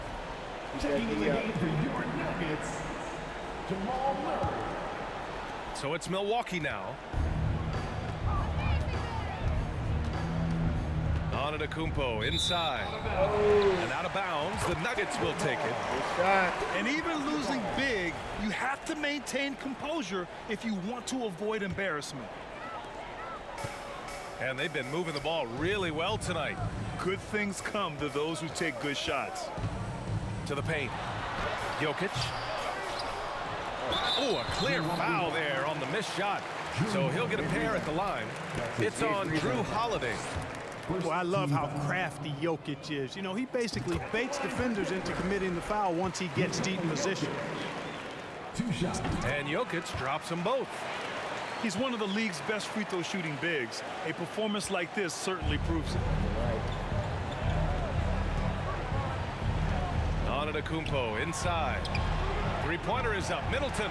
Taking the game for your Nuggets, Jamal Murray. So it's Milwaukee now. Antetokounmpo inside. And out of bounds. The Nuggets will take it. And even losing big, you have to maintain composure if you want to avoid embarrassment. And they've been moving the ball really well tonight. Good things come to those who take good shots. To the paint. Jokic. Oh, a clear foul there on the missed shot. So he'll get a pair at the line. It's on Drew Holiday. Well, I love how crafty Jokic is. You know, he basically baits defenders into committing the foul once he gets deep in position. And Jokic drops them both. He's one of the league's best free throw shooting bigs. A performance like this certainly proves it. Antetokounmpo inside. Three-pointer is up. Middleton.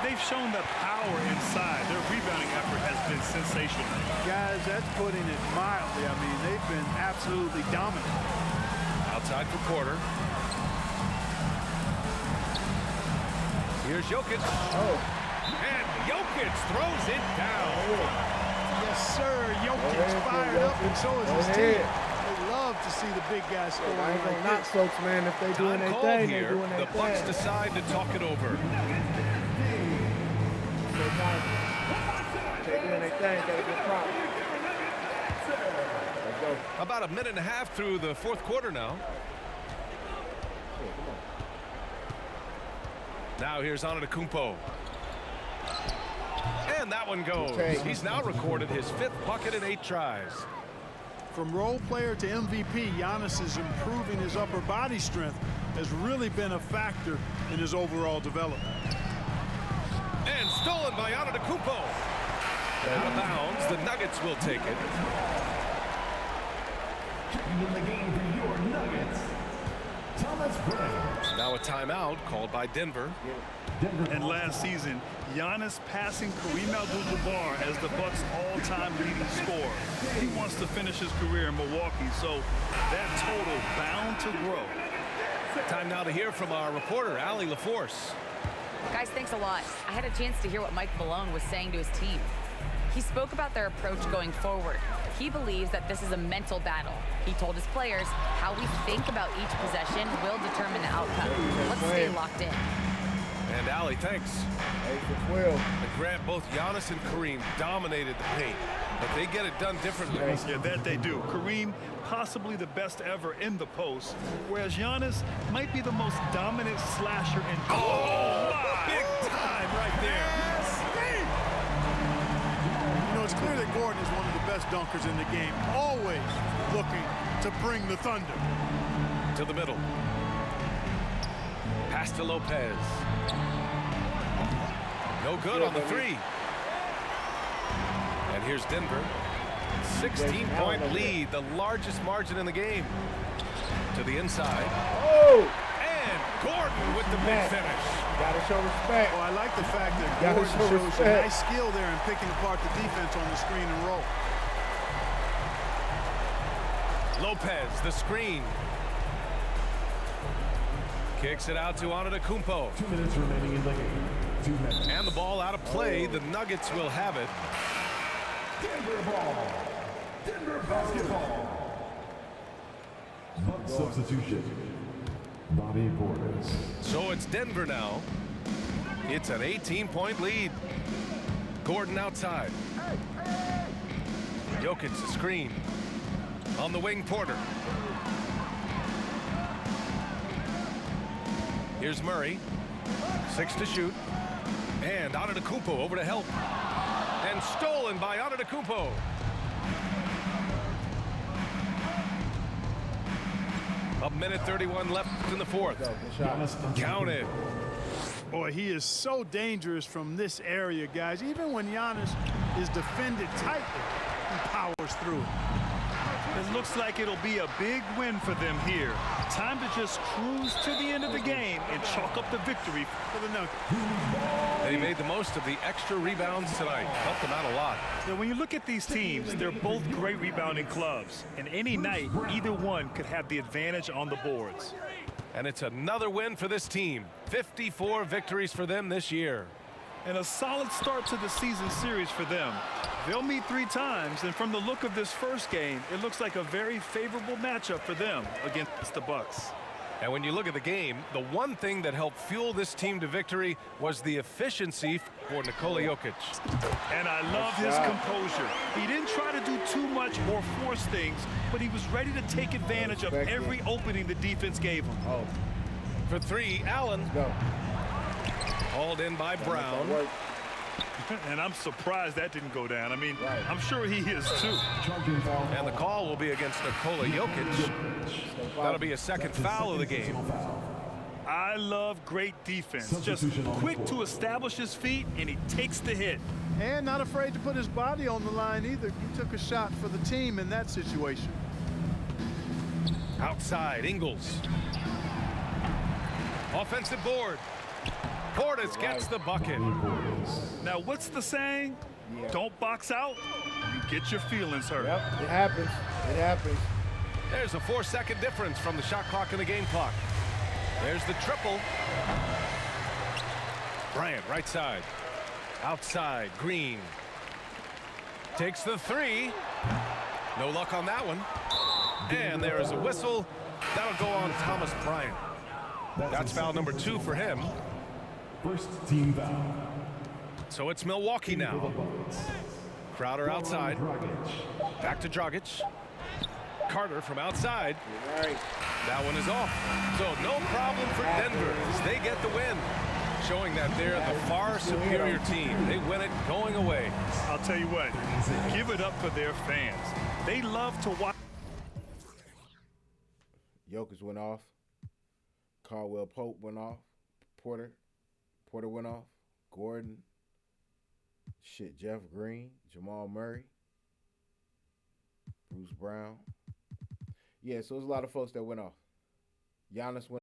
They've shown that power inside. Their rebounding effort has been sensational. Guys, that's putting it mildly. I mean, they've been absolutely dominant. Outside for Porter. Here's Jokic. And Jokic throws it down. Yes, sir. Jokic fired up, and so is his team. They love to see the big guys scoring I ain't like gonna knock this. folks, man. If they doing their thing, they doing their The Bucks thing. decide to talk it over. They doing their thing. Gotta get props. Let's go. About a minute and a half through the fourth quarter now. Now here's Antetokounmpo. And that one goes. He's now recorded his 5th bucket in 8 tries. From role player to MVP, Giannis is improving his upper body strength, has really been a factor in his overall development. And stolen by Antetokounmpo. Out of bounds, the Nuggets will take it. In the game for your Nuggets, Thomas Bryant. Now a timeout called by Denver. And last season, Giannis passing Kareem Abdul-Jabbar as the Bucks' all-time leading scorer. He wants to finish his career in Milwaukee, so that total bound to grow. Time now to hear from our reporter, Allie LaForce. Guys, thanks a lot. I had a chance to hear what Mike Malone was saying to his team. He spoke about their approach going forward. He believes that this is a mental battle. He told his players how we think about each possession will determine the outcome. Let's stay locked in. And Allie, thanks. 8 for 12. And Grant, both Giannis and Kareem dominated the paint, but they get it done differently. Yeah, that they do. Kareem, possibly the best ever in the post, whereas Giannis might be the most dominant slasher in big time right there. You know, it's clear that Gordon is one of the best dunkers in the game, always looking to bring the thunder. To the middle. Pass to Lopez. No good on the 3. And here's Denver. 16-point lead, the largest margin in the game. To the inside. Oh! And Gordon with the big finish. Gotta show respect. Well, I like the fact that Gordon shows a nice skill there in picking apart the defense on the screen and roll. Lopez, the screen. Kicks it out to Antetokounmpo. 2 minutes remaining in the game. 2 minutes. And the ball out of play. The Nuggets will have it. Denver ball. Denver basketball. Buck substitution. Bobby Portis. So it's Denver now. It's an 18-point lead. Gordon outside. Jokic the screen. On the wing, Porter. Here's Murray. 6 to shoot. And Antetokounmpo over to help. And stolen by Antetokounmpo. A minute 31 left in the 4th. Counted. Boy, he is so dangerous from this area, guys. Even when Giannis is defended tightly, he powers through it. It looks like it'll be a big win for them here. Time to just cruise to the end of the game and chalk up the victory for the Nuggets. They made the most of the extra rebounds tonight. Helped them out a lot. Now, when you look at these teams, they're both great rebounding clubs. And any night, either one could have the advantage on the boards. And it's another win for this team. 54 victories for them this year. And a solid start to the season series for them. They'll meet 3 times, and from the look of this first game, it looks like a very favorable matchup for them against the Bucks. And when you look at the game, the one thing that helped fuel this team to victory was the efficiency for Nikola Jokic. And I love his composure. He didn't try to do too much or force things, but he was ready to take advantage of every opening the defense gave him. For 3, Allen. Hauled in by Brown. And I'm surprised that didn't go down. I mean, I'm sure he is too. And the call will be against Nikola Jokic. That'll be a second foul of the game. I love great defense. Just quick to establish his feet, and he takes the hit. And not afraid to put his body on the line either. He took a shot for the team in that situation. Outside, Ingles. Offensive board. Portis gets the bucket. Now, what's the saying? Don't box out, you get your feelings hurt. Yep, it happens. It happens. There's a 4-second difference from the shot clock and the game clock. There's the triple. Bryant, right side. Outside, Green. Takes the 3. No luck on that one. And there is a whistle. That'll go on Thomas Bryant. That's foul number 2 for him. First team foul. So it's Milwaukee now. Crowder outside. Back to Dragic. Carter from outside. That one is off. So no problem for Denver as they get the win. showing that they're the far superior team. They win it going away. I'll tell you what, give it up for their fans. They love to watch. Jokic went off. Caldwell Pope went off. Porter went off. Gordon. Shit, Jeff Green. Jamal Murray. Bruce Brown. Yeah, so there's a lot of folks that went off. Giannis went.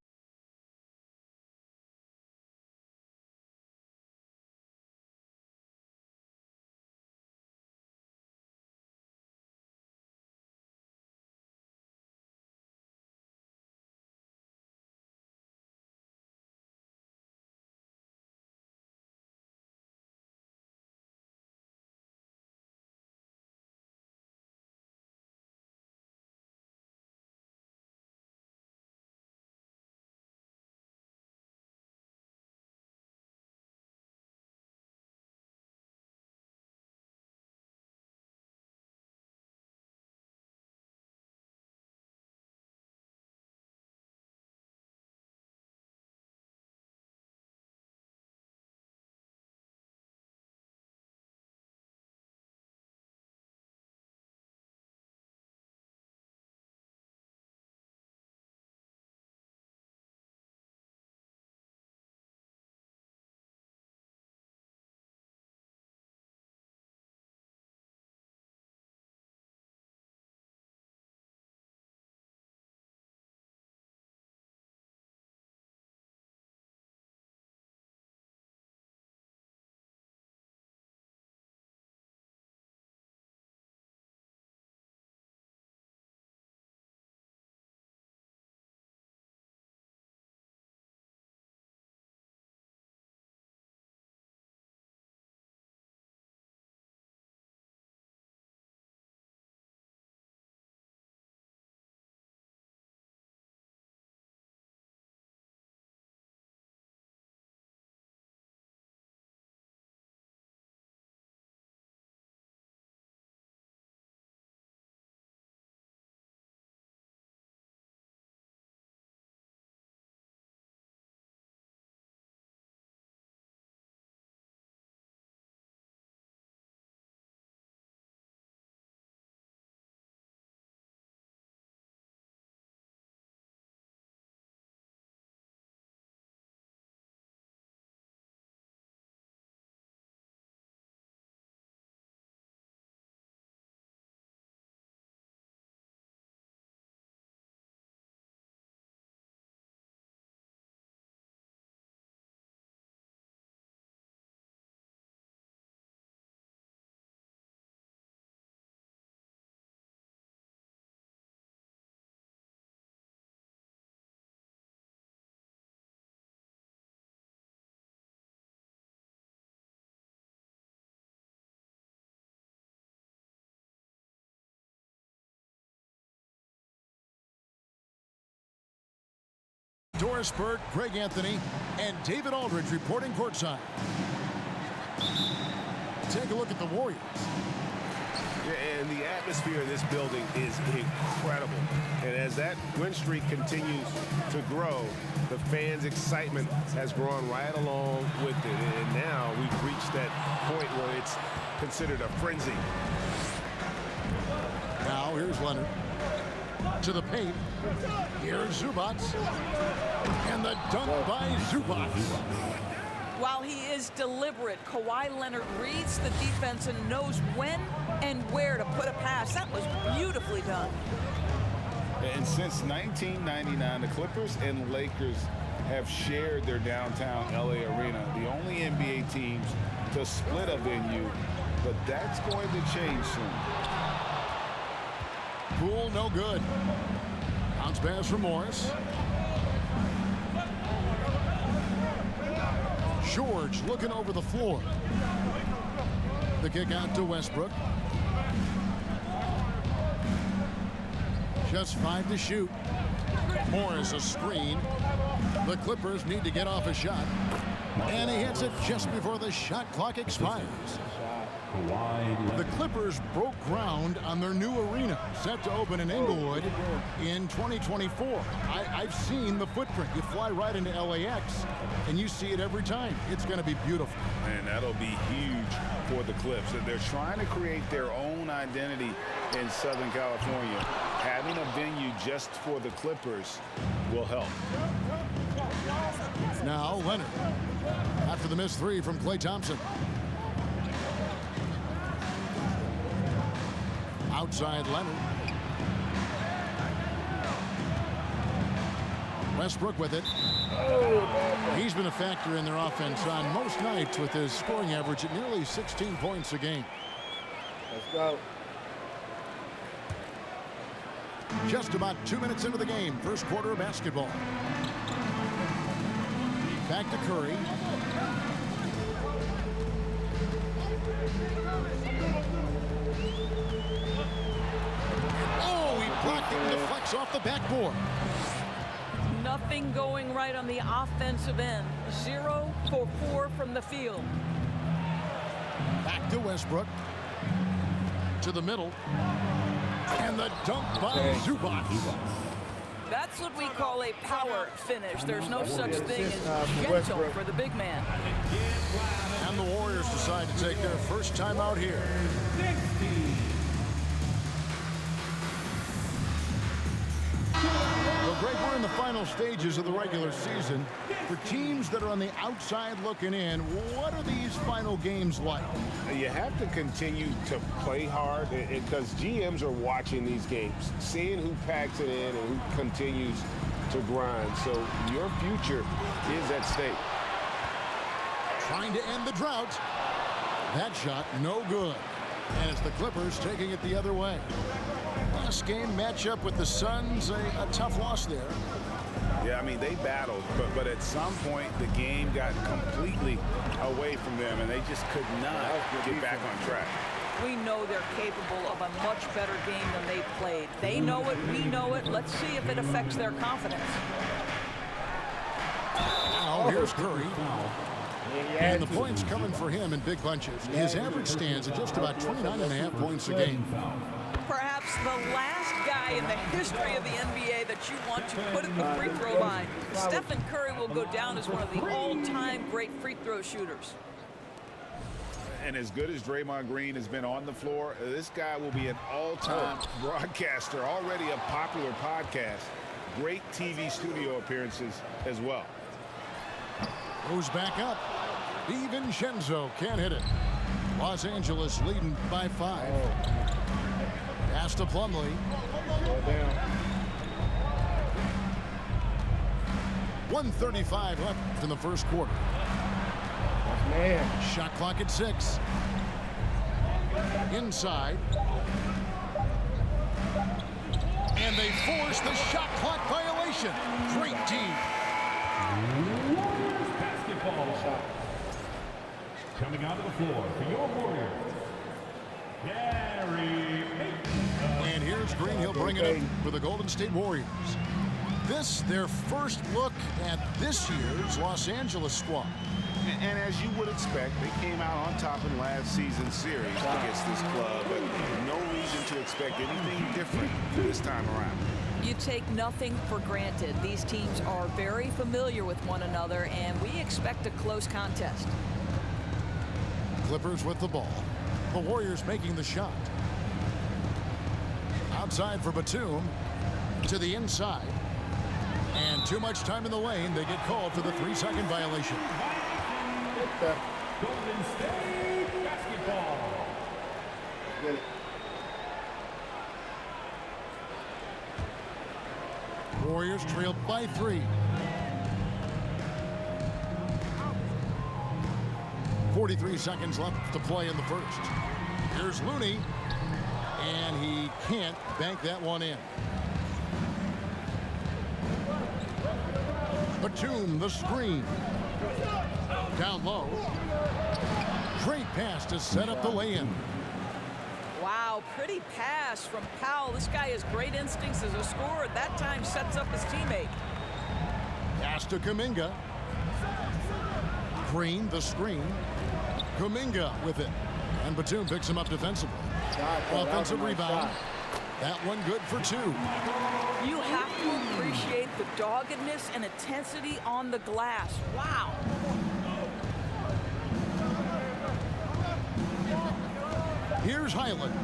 Doris Burke, Greg Anthony, and David Aldridge reporting courtside. Take a look at the Warriors. Yeah, and the atmosphere in this building is incredible. And as that win streak continues to grow, the fans' excitement has grown right along with it. And now we've reached that point where it's considered a frenzy. Now here's Leonard. To the paint. Here's Zubac. And the dunk by Zubac. While he is deliberate, Kawhi Leonard reads the defense and knows when and where to put a pass. That was beautifully done. And since 1999, the Clippers and Lakers have shared their downtown LA arena, the only NBA teams to split a venue, but that's going to change soon. Poole, no good. Bounce pass for Morris. George looking over the floor. The kick out to Westbrook. Just 5 to shoot. Morris a screen. The Clippers need to get off a shot. And he hits it just before the shot clock expires. The Clippers broke ground on their new arena, set to open in Inglewood in 2024. I've seen the footprint. You fly right into LAX, and you see it every time. It's going to be beautiful. And that'll be huge for the Clips. They're trying to create their own identity in Southern California. Having a venue just for the Clippers will help. Now Leonard, after the missed three from Klay Thompson. Outside Leonard. Westbrook with it. He's been a factor in their offense on most nights with his scoring average at nearly 16 points a game. Let's go. Just about 2 minutes into the game, first quarter of basketball. Back to Curry. Oh, he blocked it and deflects off the backboard. Nothing going right on the offensive end. 0 for 4 from the field. Back to Westbrook. To the middle. And the dunk by Zubac. That's what we call a power finish. There's no such thing as gentle for the big man. And the Warriors decide to take their first time out here. Well, Greg, we're in the final stages of the regular season. For teams that are on the outside looking in, what are these final games like? You have to continue to play hard because GMs are watching these games, seeing who packs it in and who continues to grind. So your future is at stake. Trying to end the drought. That shot, no good. And it's the Clippers taking it the other way. Last game matchup with the Suns, a tough loss there. Yeah, I mean, they battled, but at some point the game got completely away from them, and they just could not get back on track. We know they're capable of a much better game than they played. They know it, we know it. Let's see if it affects their confidence. Now here's Curry. And the points coming for him in big bunches. His average stands at just about 29.5 points a game. Perhaps the last guy in the history of the NBA that you want to put at the free throw line. Stephen Curry will go down as one of the all-time great free throw shooters. And as good as Draymond Green has been on the floor, this guy will be an all-time broadcaster, already a popular podcast. Great TV studio appearances as well. Goes back up. DiVincenzo can't hit it. Los Angeles leading by 5. Pass to Plumlee. 1:35 left in the first quarter. Man. Shot clock at 6. Inside. And they force the shot clock violation. Great team. Basketball. Coming onto the floor for your Warriors, Gary. And here's Green. He'll bring it up for the Golden State Warriors. This, their first look at this year's Los Angeles squad. And as you would expect, they came out on top in last season's series against this club, but no reason to expect anything different this time around. You take nothing for granted. These teams are very familiar with one another, and we expect a close contest. Clippers with the ball. The Warriors making the shot. Outside for Batum. To the inside. And too much time in the lane. They get called for the 3-second violation. Golden State basketball. Get it. Warriors trailed by 3. 43 seconds left to play in the first. Here's Looney. And he can't bank that one in. Batum, the screen. Down low. Great pass to set up the lay-in. Wow, pretty pass from Powell. This guy has great instincts as a scorer. At that time, sets up his teammate. Pass to Kuminga. Green, the screen. Kuminga with it. And And Batum picks him up defensively. Offensive rebound. That one good for 2. You have to appreciate the doggedness and intensity on the glass. Wow. Here's Highland.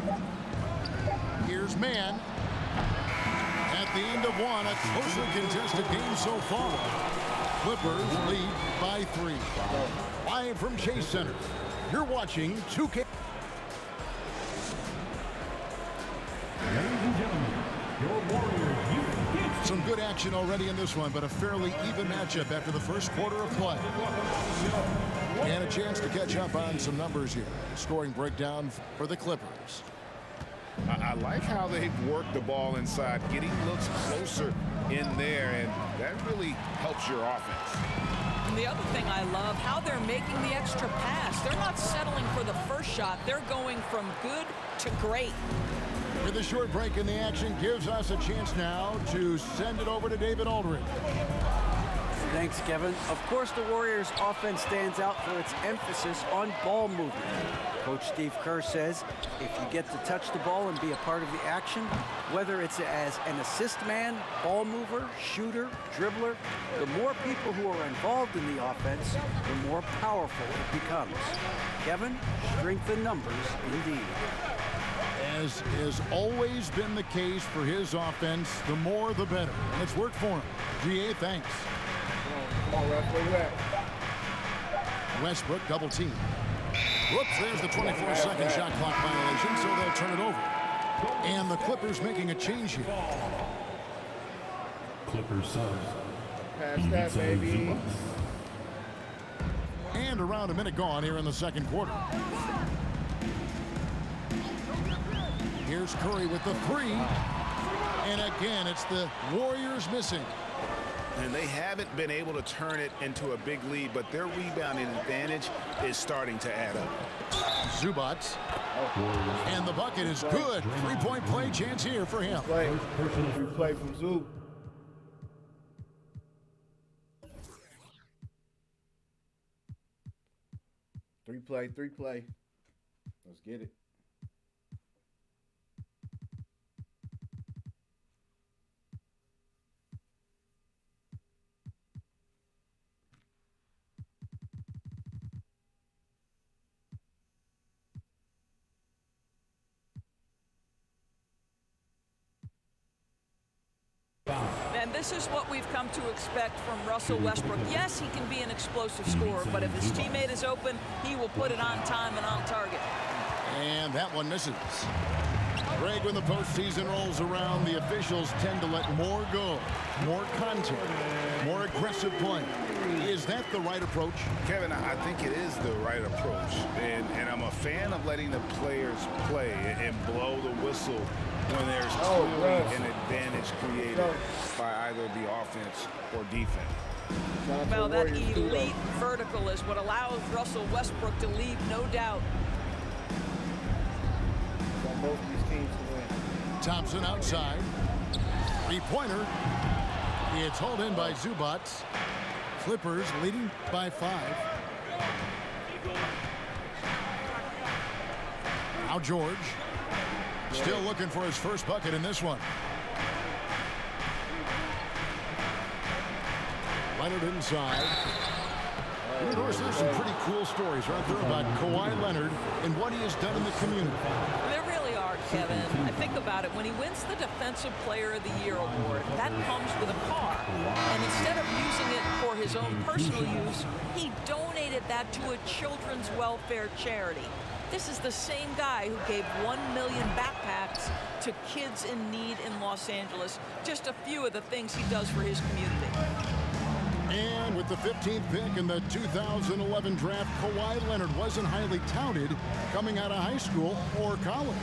Here's Mann. At the end of one, a closely contested game so far. Clippers lead by 3. Live from Chase Center, you're watching 2K. Ladies and gentlemen, your Warriors. Some good action already in this one, but a fairly even matchup after the first quarter of play. And a chance to catch up on some numbers here. Scoring breakdown for the Clippers. I like how they've worked the ball inside, getting looks closer in there, and that really helps your offense. And the other thing I love, how they're making the extra pass. They're not settling for the first shot. They're going from good to great. With a short break in the action, gives us a chance now to send it over to David Aldridge. Thanks, Kevin. Of course, the Warriors' offense stands out for its emphasis on ball movement. Coach Steve Kerr says if you get to touch the ball and be a part of the action, whether it's as an assist man, ball mover, shooter, dribbler, the more people who are involved in the offense, the more powerful it becomes. Kevin, strength in numbers indeed. As has always been the case for his offense, the more the better. And it's worked for him. GA, thanks. Come on, Russ, where you at? Westbrook double team. Whoops, there's the 24-second shot clock violation, so they'll turn it over. And the Clippers making a change here. Clippers subs. Pass that, baby. And around a minute gone here in the second quarter. Here's Curry with the 3. And again, it's the Warriors missing. And they haven't been able to turn it into a big lead, but their rebounding advantage is starting to add up. Zubats. And the bucket is good. 3-point play chance here for him. Play from Zoo. Three play. Let's get it. And this is what we've come to expect from Russell Westbrook. Yes, he can be an explosive scorer, but if his teammate is open, he will put it on time and on target. And that one misses. Greg, when the postseason rolls around, the officials tend to let more go, more contact, more aggressive play. Is that the right approach? Kevin, I think it is the right approach. And I'm a fan of letting the players play and blow the whistle when there's clearly an advantage created by either the offense or defense. Well, that elite vertical is what allows Russell Westbrook to leave no doubt. Both of these teams to win. Thompson outside. 3-pointer. It's hauled in by Zubats. Clippers leading by 5. Now George. Still looking for his first bucket in this one. Leonard inside. And of course, there's some pretty cool stories right there about Kawhi Leonard and what he has done in the community. There really are, Kevin. I think about it. When he wins the Defensive Player of the Year award, that comes with a car. And instead of using it for his own personal use, he donated that to a children's welfare charity. This is the same guy who gave 1 million backpacks to kids in need in Los Angeles. Just a few of the things he does for his community. And with the 15th pick in the 2011 draft, Kawhi Leonard wasn't highly touted coming out of high school or college.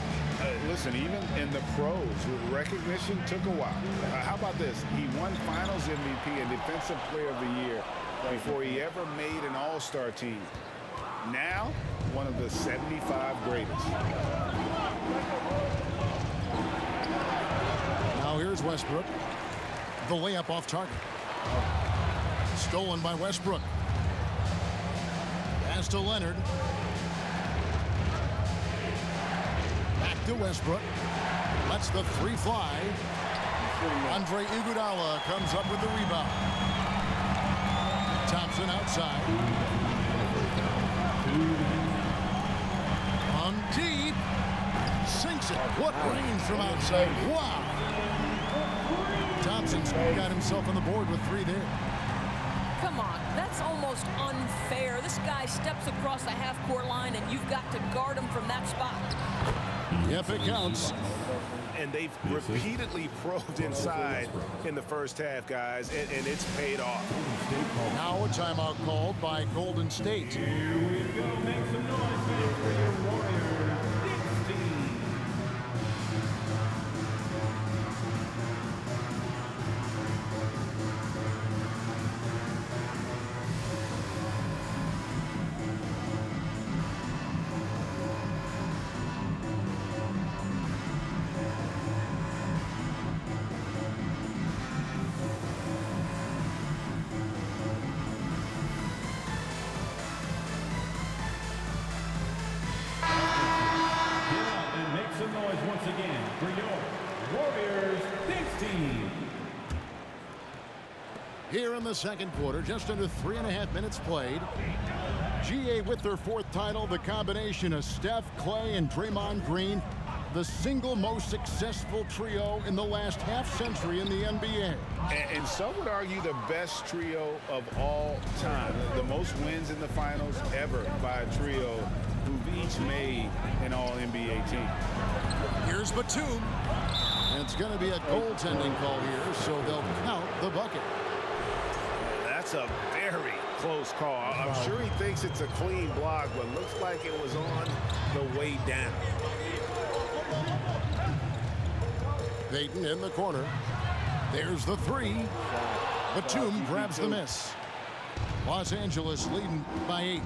Listen, even in the pros, recognition took a while. How about this? He won Finals MVP and Defensive Player of the Year before he ever made an All-Star team. Now, one of the 75 greatest. Now here's Westbrook. The layup off target. Stolen by Westbrook. Pass to Leonard. Back to Westbrook. Lets the three fly. Andre Iguodala comes up with the rebound. Thompson outside. On deep. Sinks it. What range from outside. Wow. Thompson's got himself on the board with three there. Come on, that's almost unfair. This guy steps across the half-court line, and you've got to guard him from that spot. Yep, it counts. And they've repeatedly probed inside in the first half, guys, and it's paid off. Now a timeout called by Golden State. Here we go. Make some noise here for your Warriors. 16. Here in the second quarter, just under 3.5 minutes played. GA with their fourth title, the combination of Steph, Clay, and Draymond Green, the single most successful trio in the last half-century in the NBA. And some would argue the best trio of all time. The most wins in the finals ever by a trio who've each made an All-NBA team. Here's Batum. And it's going to be a goaltending call here, so they'll count the bucket. That's a very close call. I'm sure he thinks it's a clean block, but looks like it was on the way down. Payton in the corner. There's the three. Batum grabs the miss. Los Angeles leading by 8.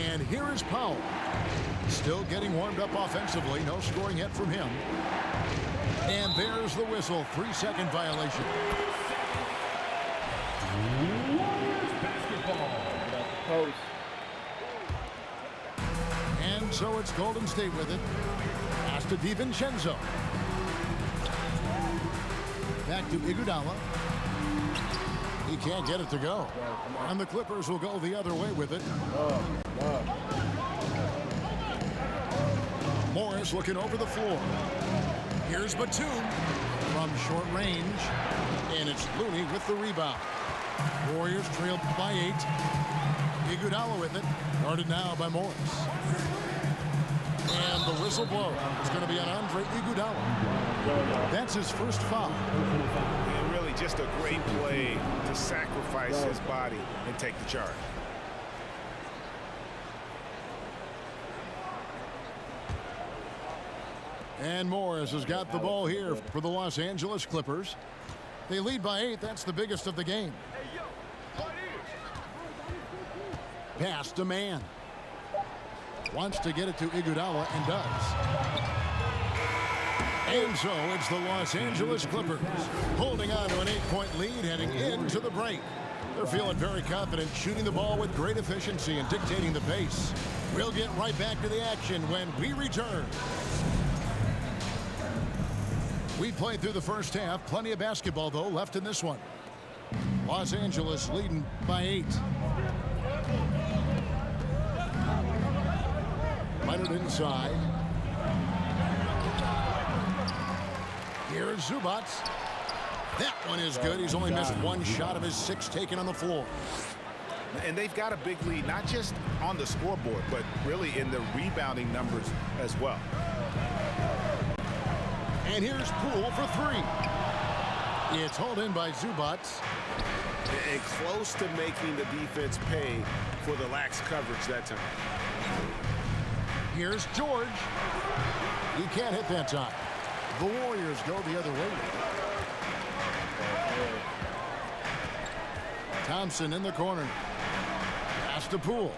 And here is Powell. Still getting warmed up offensively. No scoring yet from him. And there's the whistle. 3-second violation. Post. And so it's Golden State with it. Pass to DiVincenzo. Back to Iguodala. He can't get it to go. And the Clippers will go the other way with it. Morris looking over the floor. Here's Batum from short range. And it's Looney with the rebound. Warriors trailed by 8. Iguodala with it. Guarded now by Morris. And the whistle blows. It's going to be on Andre Iguodala. That's his first foul. And really just a great play to sacrifice his body and take the charge. And Morris has got the ball here for the Los Angeles Clippers. They lead by 8. That's the biggest of the game. Pass to Mann. Wants to get it to Iguodala and does. And so it's the Los Angeles Clippers holding on to an 8-point lead heading into the break. They're feeling very confident, shooting the ball with great efficiency and dictating the pace. We'll get right back to the action when we return. We played through the first half. Plenty of basketball, though, left in this one. Los Angeles leading by 8. Leonard inside. Here's Zubac. That one is good. He's only missed one shot of his 6 taken on the floor. And they've got a big lead, not just on the scoreboard, but really in the rebounding numbers as well. And here's Poole for 3. It's hauled in by Zubac. And close to making the defense pay for the lax coverage that time. Here's George. He can't hit that time. The Warriors go the other way. Thompson in the corner. Pass to Poole.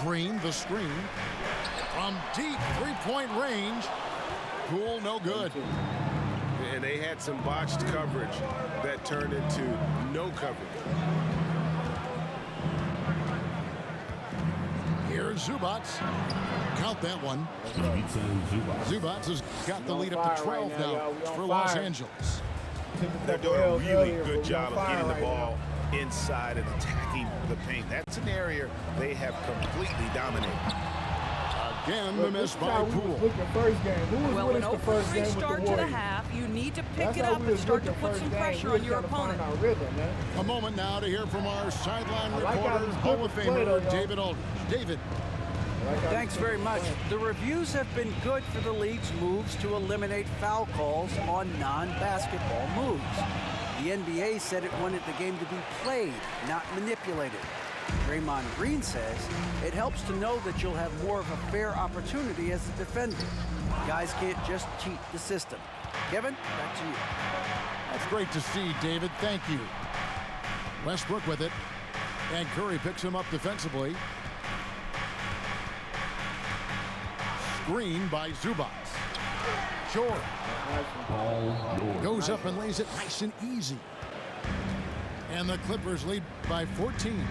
Green, the screen. From deep 3-point range. Poole, no good. And they had some botched coverage that turned into no coverage. Here's Zubats. Count that one. Zubats has got the lead up to 12 right now, now y'all. for Los Angeles. They're doing a really good job of getting the ball inside and attacking the paint. That's an area they have completely dominated. Again, the miss by Poole. First game. Who was Well, with an us the first 0-3 game with the start to the Warriors? half. You need to pick That's it how up we and was start to looking put first some game. pressure We on was your trying to find opponent. our rhythm, man. A moment now to hear from our sideline I like how reporter, this Hall of Clippers play, though, Famer y'all. David Aldridge. David. Thanks very much. The reviews have been good for the league's moves to eliminate foul calls on non-basketball moves. The NBA said it wanted the game to be played, not manipulated. Draymond Green says it helps to know that you'll have more of a fair opportunity as a defender. Guys can't just cheat the system. Kevin, back to you. That's great to see, David. Thank you. Westbrook with it. And Curry picks him up defensively. Screen by Zubats. Short. Goes up and lays it nice and easy. And the Clippers lead by 14.